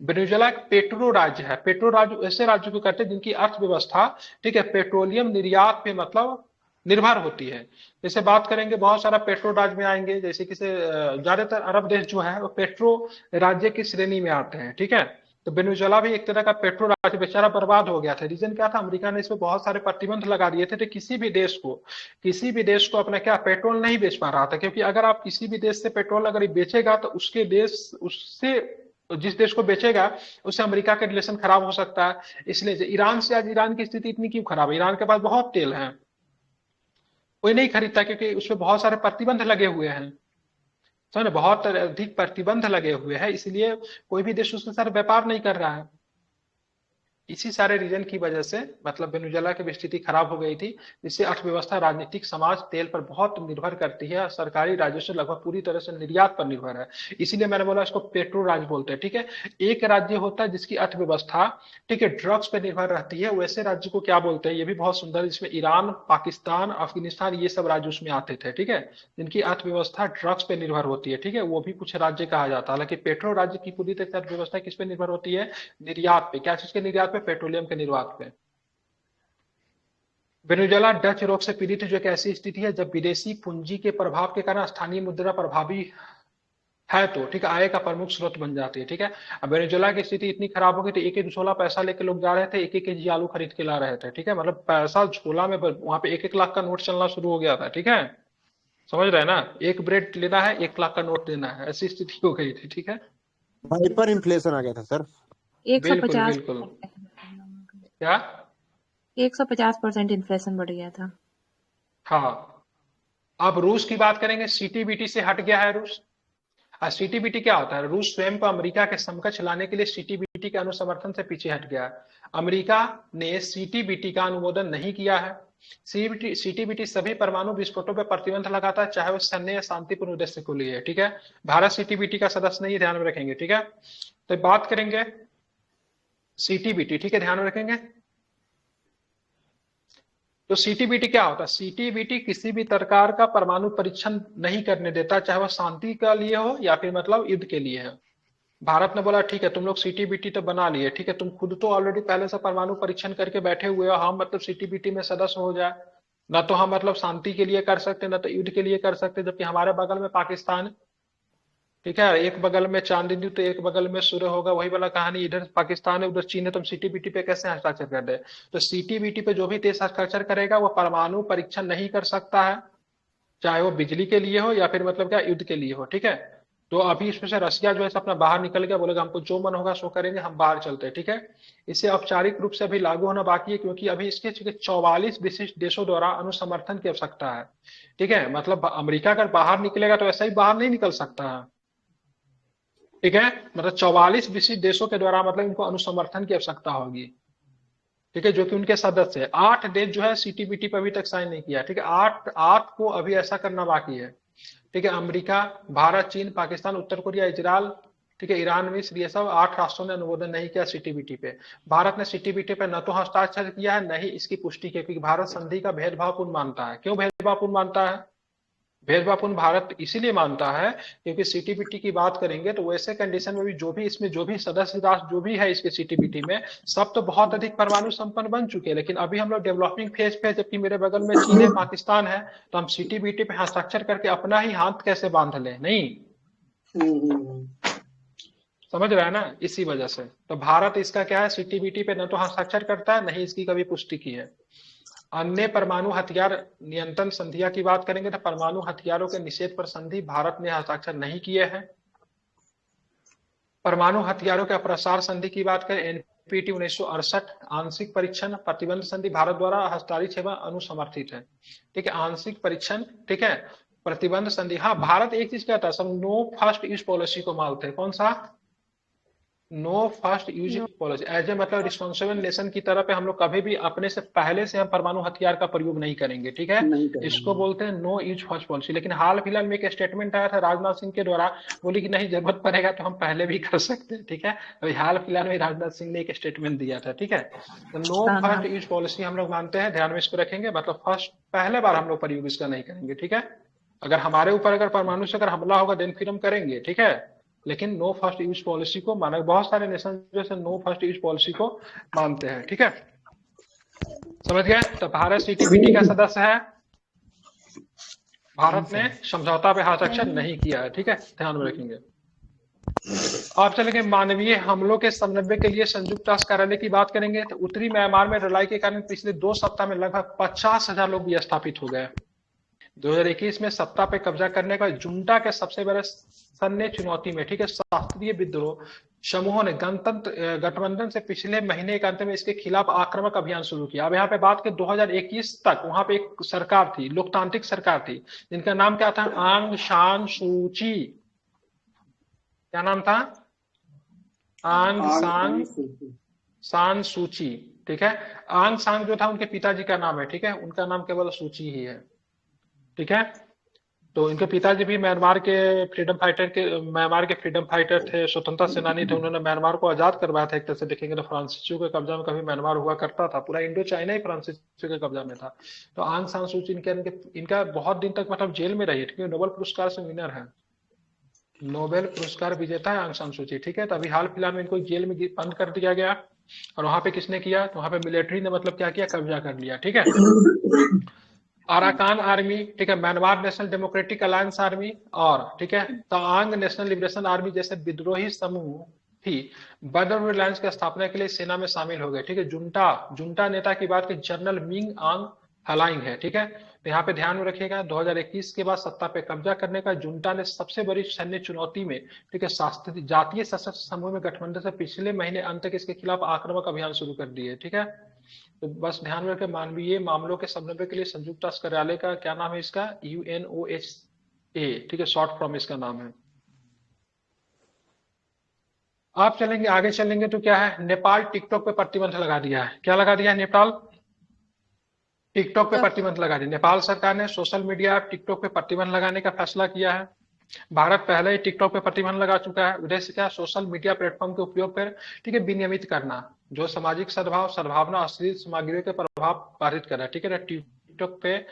वेनेजुएला एक पेट्रो राज्य है। पेट्रो राज्य ऐसे राज्यों को कहते हैं जिनकी अर्थव्यवस्था, ठीक है, पेट्रोलियम निर्यात पे मतलब निर्भर होती है। जैसे बात करेंगे बहुत सारा पेट्रो राज्य में आएंगे, जैसे कि ज्यादातर अरब देश जो है वो पेट्रो राज्य की श्रेणी में आते हैं। ठीक है, तो वेनेजुएला भी एक तरह का पेट्रो राज्य, बेचारा बर्बाद हो गया था। रीजन क्या था? अमेरिका ने इस पे बहुत सारे प्रतिबंध लगा दिए थे। तो किसी भी देश को अपना क्या पेट्रोल नहीं बेच पा रहा था, क्योंकि अगर आप किसी भी देश से पेट्रोल अगर बेचेगा तो उसके देश उससे जिस देश को बेचेगा उससे अमेरिका का रिलेशन खराब हो सकता है। इसलिए ईरान से आज ईरान की स्थिति इतनी क्यों खराब है? ईरान के पास बहुत तेल है, कोई नहीं खरीदता, क्योंकि उसमें बहुत सारे प्रतिबंध लगे हुए हैं, समझे, बहुत अधिक प्रतिबंध लगे हुए हैं, इसलिए कोई भी देश उसके साथ व्यापार नहीं कर रहा है। इसी सारे रीजन की वजह से मतलब वेनेजुएला की स्थिति खराब हो गई थी, जिससे अर्थव्यवस्था, राजनीतिक, समाज तेल पर बहुत निर्भर करती है, सरकारी राजस्व लगभग पूरी तरह से निर्यात पर निर्भर है। इसीलिए मैंने बोला इसको पेट्रो राज्य बोलते हैं, ठीक है। एक राज्य होता है जिसकी अर्थव्यवस्था, ठीक है, ड्रग्स पर निर्भर रहती है, वैसे राज्य को क्या बोलते हैं, ये भी बहुत सुंदर, जिसमें ईरान, पाकिस्तान, अफगानिस्तान ये सब राज्य उसमें आते थे, ठीक है, जिनकी अर्थव्यवस्था ड्रग्स पे निर्भर होती है, ठीक है, वो भी कुछ राज्य कहा जाता है। हालांकि पेट्रो राज्य की पूरी तरह से अर्थव्यवस्था किस पे निर्भर होती है, निर्यात पे। क्या चीज के निर्यात पे, पेट्रोलियम के निर्यात पे। वेनेजुएला डच रोग से पीड़ित जो एक ऐसी स्थिति है जब विदेशी पूंजी के प्रभाव के कारण स्थानीय मुद्रा प्रभावी है, तो ठीक है, आय का प्रमुख स्रोत बन जाती है, ठीक है। अब वेनेजुएला की स्थिति इतनी खराब हो गई थी, एक एक झोला पैसा लेके लोग जा रहे थे, एक एक केजी आलू खरीद के ला रहे थे, ठीक है, मतलब पैसा झोला में, वहां पे 1-1 लाख का नोट चलना शुरू हो गया था, ठीक है, समझ रहे हैं ना, एक ब्रेड लेना है 1 लाख का नोट देना है, ऐसी स्थिति हो गई थी, ठीक है। हाइपर इन्फ्लेशन आ गया था सर। 150 बिल्कुल क्या 150% इन्फ्लेशन बढ़ गया था। हाँ, अब रूस की बात करेंगे। सीटीबीटी से हट गया है रूस। सीटीबीटी क्या होता है, रूस स्वयं को अमेरिका के समकक्ष लाने के लिए सीटीबीटी के अनुसमर्थन से पीछे हट गया है। अमेरिका ने सीटीबीटी का अनुमोदन नहीं किया है। सीटीबीटी सभी परमाणु विस्फोटों पर प्रतिबंध लगाता है, चाहे वो सैन्य या शांतिपूर्ण उद्देश्य को लिए, ठीक है। भारत सीटीबीटी का सदस्य नहीं, ध्यान में रखेंगे, ठीक है। तो बात करेंगे सीटीबीटी, ठीक है, ध्यान में रखेंगे। तो सीटीबीटी क्या होता है, सीटीबीटी किसी भी प्रकार का परमाणु परीक्षण नहीं करने देता, चाहे वह शांति के लिए हो या फिर मतलब युद्ध के लिए है। भारत ने बोला ठीक है तुम लोग सीटीबीटी तो बना लिए, ठीक है, तुम खुद तो ऑलरेडी पहले से परमाणु परीक्षण करके बैठे हुए हो, हम मतलब सीटीबीटी में सदस्य हो जाए, ना तो हम मतलब शांति के लिए कर सकते, ना तो युद्ध के लिए कर सकते, जबकि हमारे बगल में पाकिस्तान, ठीक है, एक बगल में चांदनी तो एक बगल में सूर्य होगा, वही वाला कहानी, इधर पाकिस्तान है उधर चीन है, तुम सीटीबीटी पे कैसे हस्ताक्षर कर दे। तो सीटीबीटी पे जो भी देश हस्ताक्षर करेगा वो परमाणु परीक्षण नहीं कर सकता है, चाहे वो बिजली के लिए हो या फिर मतलब क्या युद्ध के लिए हो, ठीक है। तो अभी इसमें से रसिया जो है अपना बाहर निकल गया, बोलेगा हमको जो मन होगा सो करेंगे, हम बाहर चलते हैं, ठीक है। इसे औपचारिक रूप से अभी लागू होना बाकी है, क्योंकि अभी इसके 44 विशिष्ट देशों द्वारा अनुसमर्थन की आवश्यकता है, ठीक है। मतलब अमेरिका अगर बाहर निकलेगा तो ऐसा ही बाहर नहीं निकल सकता है, ठीक है, मतलब 44 विशिष्ट देशों के द्वारा मतलब इनको अनुसमर्थन की आवश्यकता होगी, ठीक है, जो कि उनके सदस्य है। 8 देश जो है सीटीबीटी पर अभी तक साइन नहीं किया, ठीक है, 8 को अभी ऐसा करना बाकी है, ठीक है। अमेरिका, भारत, चीन, पाकिस्तान, उत्तर कोरिया, इजराइल, ठीक है, ईरान, मिस्र, ये सब 8 राष्ट्रों ने अनुमोदन नहीं किया सीटीबीटी पे। भारत ने सीटीबीटी पे न तो हस्ताक्षर किया है, न ही इसकी पुष्टि की, क्योंकि भारत संधि का भेदभावपूर्ण मानता है। क्यों भेदभावपूर्ण मानता है, भेदभावपूर्ण भारत इसीलिए मानता है क्योंकि सीटीबीटी की बात करेंगे तो वैसे कंडीशन में भी जो भी सदस्य राष्ट्र जो भी है इसके सीटीबीटी में, सब तो बहुत अधिक परमाणु संपन्न बन चुके हैं, लेकिन अभी हम लोग डेवलपिंग फेज पे, जबकि मेरे बगल में चीन है, पाकिस्तान है, तो हम सीटीबीटी पे हस्ताक्षर करके अपना ही हाथ कैसे बांध लें, नहीं समझ रहा है ना, इसी वजह से। तो भारत इसका क्या है, सीटीबीटी पे न तो हस्ताक्षर करता है, नहीं इसकी कभी पुष्टि की है। अन्य परमाणु हथियार नियंत्रण संधिया की बात करेंगे तो परमाणु हथियारों के निषेध पर संधि भारत ने हस्ताक्षर नहीं किए हैं। परमाणु हथियारों के अप्रसार संधि की बात करें, एनपीटी 1968 आंशिक परीक्षण प्रतिबंध संधि भारत द्वारा हस्ताक्षरित एवं अनुसमर्थित है, ठीक है। आंशिक परीक्षण, ठीक है, प्रतिबंध संधि, हाँ भारत एक चीज कहता है सब नो फर्स्ट यूज पॉलिसी को मानते हैं। कौन सा, no first use policy, as a मतलब रिस्पॉन्सिबल नेशन की तरह पे हम लोग कभी भी अपने से पहले से हम परमाणु हथियार का प्रयोग नहीं करेंगे, ठीक है, इसको बोलते हैं नो यूज फर्स्ट पॉलिसी। लेकिन हाल फिलहाल में एक स्टेटमेंट आया था राजनाथ सिंह के द्वारा, बोली कि नहीं जरूरत पड़ेगा तो हम पहले भी कर सकते हैं, ठीक है। अभी हाल फिलहाल में राजनाथ सिंह ने एक स्टेटमेंट दिया था, ठीक है। तो नो फर्स्ट यूज पॉलिसी हम लोग मानते हैं, ध्यान में इसको रखेंगे, मतलब फर्स्ट पहले बार हम लोग प्रयोग इसका नहीं करेंगे, ठीक है। अगर हमारे ऊपर अगर परमाणु से अगर हमला होगा देन फिर हम करेंगे, ठीक है, लेकिन नो फर्स्ट यूज पॉलिसी को माना। बहुत सारे नेशन जैसे नो फर्स्ट यूज पॉलिसी को मानते हैं, ठीक है, समझ गए। तो भारत सीटीबीटी का सदस्य है, भारत ने समझौता पे हस्ताक्षर नहीं किया है, ठीक है, ध्यान में रखेंगे। आप चलेंगे मानवीय हमलों के समन्वय के लिए संयुक्त राष्ट्र कार्यालय की बात करेंगे तो उत्तरी म्यांमार में लड़ाई के कारण पिछले 2 सप्ताह में लगभग 50,000 लोग विस्थापित हो गए। 2021 में सत्ता पे कब्जा करने का जुंटा के सबसे बड़े सन्य चुनौती में, ठीक है, शास्त्रीय विद्रोह समूहों ने गणतंत्र गठबंधन से पिछले महीने के अंत में इसके खिलाफ आक्रामक अभियान शुरू किया। अब यहाँ पे बात के 2021 तक वहां पे एक सरकार थी, लोकतांत्रिक सरकार थी, जिनका नाम क्या था? आंग सान सूची। क्या नाम था? आंग सान सूची। ठीक है, आंग सान जो था उनके पिताजी का नाम है। ठीक है, उनका नाम केवल सूची ही है। ठीक है, तो इनके पिताजी भी म्यांमार के फ्रीडम फाइटर थे, स्वतंत्रता सेनानी थे। उन्होंने म्यांमार को आजाद करवाया था। एक तरह से देखेंगे तो फ्रांसीसियों के कब्जा में कभी म्यांमार हुआ करता था, पूरा इंडो चाइना ही फ्रांसीसियों के कब्जा में था। तो आंग सान सूची इनका बहुत दिन तक मतलब जेल में रही। ठीक है, नोबेल पुरस्कार से विनर है, नोबेल पुरस्कार विजेता है आंग सान सूची। ठीक है, तो अभी हाल फिलहाल में इनको जेल में बंद कर दिया गया। और वहां पे किसने किया? तो वहां पे मिलिट्री ने मतलब क्या किया? कब्जा कर लिया। ठीक है, अराकान आर्मी, ठीक है, Myanmar national democratic alliance army और ठीक है तवांग नेशनल लिबरेशन आर्मी जैसे विद्रोही समूह भी बर्दरवुड अलायंस की स्थापना के लिए सेना में शामिल हो गए। ठीक है, जुंटा नेता की बात की जनरल मिंग आंग हलाइंग है। ठीक है, तो यहाँ पे ध्यान में रखिएगा 2021 के बाद सत्ता पे कब्जा करने का जुंटा ने सबसे बड़ी सैन्य चुनौती में, ठीक है, जातीय सशस्त्र समूह में गठबंधन से पिछले महीने अंत तक इसके खिलाफ आक्रामक अभियान शुरू कर दिए। ठीक है, तो बस ध्यान में रखें, मानवीय मामलों के समन्वय के लिए संयुक्त राष्ट्र कार्यालय का क्या नाम है? इसका UNOHA। ठीक है, शॉर्ट फॉर्म इसका नाम है। आप चलेंगे आगे चलेंगे तो क्या है? नेपाल टिकटॉक पे प्रतिबंध लगा दिया है। क्या लगा दिया है? नेपाल टिकटॉक पे प्रतिबंध लगा दिया। नेपाल सरकार ने सोशल मीडिया ऐप टिकटॉक पे प्रतिबंध लगाने का फैसला किया है। भारत पहले ही टिकटॉक पे प्रतिबंध लगा चुका है। उद्देश्य क्या? सोशल मीडिया प्लेटफॉर्म के उपयोग पर, ठीक है, विनियमित करना, जो सामाजिक सद्भाव, सद्भावना, अश्लील सामग्रियों के प्रभाव पारित कर रहा है। ठीक है ना, टिकटॉक पे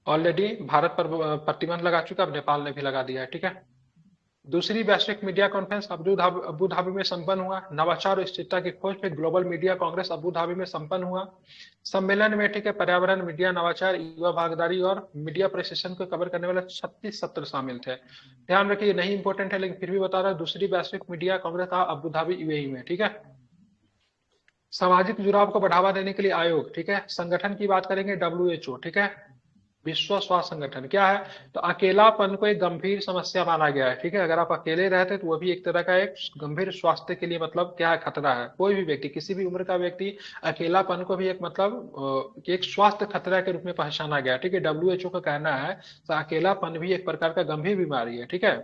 ऑलरेडी भारत पर प्रतिबंध लगा चुका, अब नेपाल ने भी लगा दिया है। ठीक है, दूसरी वैश्विक मीडिया कॉन्फ्रेंस अबू धाबी में संपन्न हुआ। नवाचार और स्थिरता की खोज पे global media Congress Abu Dhabi में संपन्न हुआ। सम्मेलन में, ठीक है, पर्यावरण, मीडिया, नवाचार, युवा भागीदारी और मीडिया प्रशिक्षण को कवर करने वाले 36 सत्र शामिल थे। ध्यान रखिए, नहीं इंपॉर्टेंट है लेकिन फिर भी बता रहा है। दूसरी वैश्विक मीडिया कांग्रेस था अबू धाबी UAE में। ठीक है, सामाजिक जुड़ाव को बढ़ावा देने के लिए आयोग, ठीक है, संगठन की बात करेंगे WHO। ठीक है, विश्व स्वास्थ्य संगठन क्या है? तो अकेलापन को एक गंभीर समस्या माना गया है। ठीक है, अगर आप अकेले रहते तो वो भी एक तरह का एक गंभीर स्वास्थ्य के लिए मतलब क्या है? खतरा है। कोई भी व्यक्ति, किसी भी उम्र का व्यक्ति, अकेलापन को भी एक मतलब एक स्वास्थ्य खतरा के रूप में पहचाना गया। ठीक है, WHO का कहना है तो अकेलापन भी एक प्रकार का गंभीर बीमारी है। ठीक है,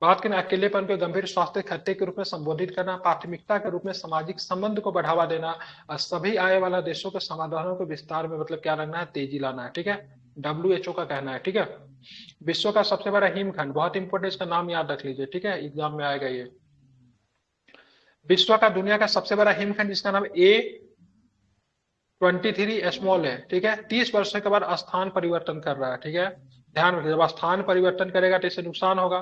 बात करें अकेलेपन को गंभीर स्वास्थ्य खतरे के रूप में संबोधित करना, प्राथमिकता के रूप में सामाजिक संबंध को बढ़ावा देना और सभी आय वाला देशों के समाधानों को विस्तार में मतलब क्या रखना है? तेजी लाना है। ठीक है, WHO का कहना है। ठीक है, विश्व का सबसे बड़ा हिमखंड, बहुत इंपॉर्टेंट, इसका नाम याद रख लीजिए। ठीक है, एग्जाम में आएगा ये। विश्व का दुनिया का सबसे बड़ा हिमखंड, जिसका नाम A23 स्मॉल है। ठीक है, 30 वर्षों के बाद स्थान परिवर्तन कर रहा है। ठीक है, ध्यान रखिए, जब स्थान परिवर्तन करेगा तो इससे नुकसान होगा।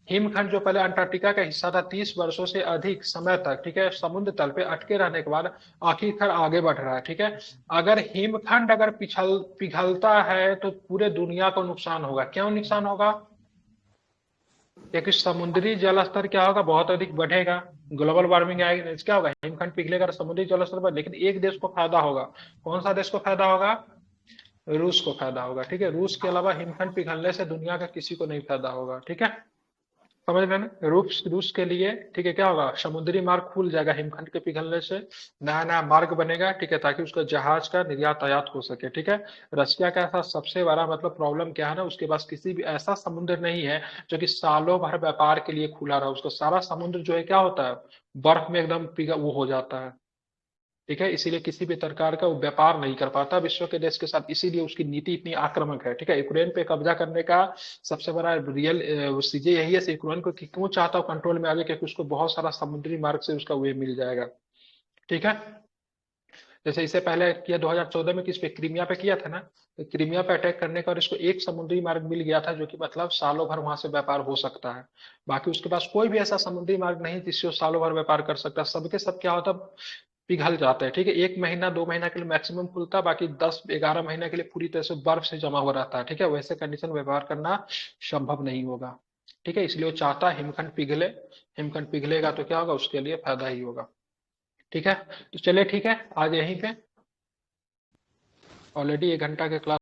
हिमखंड जो पहले अंटार्कटिका का हिस्सा था, 30 वर्षों से अधिक समय तक, ठीक है, समुद्र तल पे अटके रहने के बाद आखिरकार आगे बढ़ रहा है। ठीक है, अगर हिमखंड अगर पिघलता है तो पूरे दुनिया को नुकसान होगा। क्यों नुकसान होगा? क्योंकि समुद्री जलस्तर क्या होगा? बहुत अधिक बढ़ेगा, ग्लोबल वार्मिंग आएगी। क्या होगा? हिमखंड पिघलेगा तो समुद्री जलस्तर बढ़, लेकिन एक देश को फायदा होगा। कौन सा देश को फायदा होगा? रूस को फायदा होगा। ठीक है, रूस के अलावा हिमखंड पिघलने से दुनिया का किसी को नहीं फायदा होगा। ठीक है, समझ रहे ना? रूस के लिए, ठीक है, क्या होगा? समुद्री मार्ग खुल जाएगा हिमखंड के पिघलने से, नया नया मार्ग बनेगा। ठीक है, ताकि उसका जहाज का निर्यात आयात हो सके। ठीक है, रशिया का ऐसा सबसे बड़ा मतलब प्रॉब्लम क्या है ना, उसके पास किसी भी ऐसा समुद्र नहीं है जो कि सालों भर व्यापार के लिए खुला रहा। उसका सारा समुद्र जो है क्या होता है? बर्फ में एकदम वो हो जाता है। ठीक है, इसीलिए किसी भी प्रकार का वो व्यापार नहीं कर पाता विश्व के देश के साथ, इसीलिए उसकी नीति इतनी आक्रामक है। ठीक है, यूक्रेन पे कब्जा करने का सबसे बड़ा रियल चीजें यही है, यूक्रेन को क्यों चाहता हो कंट्रोल में आ जाए, क्योंकि उसको बहुत सारा समुद्री मार्ग से उसका वे मिल जाएगा। ठीक है, जैसे इससे पहले किया 2014 में किस पे? क्रीमिया पे किया था ना, तो क्रीमिया पे अटैक करने का और इसको एक समुद्री मार्ग मिल गया था, जो कि मतलब सालों भर वहां से व्यापार हो सकता है। बाकी उसके पास कोई भी ऐसा समुद्री मार्ग नहीं जिससे वो सालों भर व्यापार कर सकता है। सबके सब क्या होता, पिघल जाता है। ठीक है, 1 महीना 2 महीना के लिए मैक्सिमम खुलता है, बाकी 10-11 महीने के लिए पूरी तरह से बर्फ से जमा हो रहता है। ठीक है, वैसे कंडीशन व्यवहार करना संभव नहीं होगा। ठीक है, इसलिए वो चाहता है हिमखंड पिघले, हिमखंड पिघलेगा तो क्या होगा? उसके लिए फायदा ही होगा। ठीक है, तो चलिए ठीक है, आज यहीं पे ऑलरेडी 1 घंटा के क्लास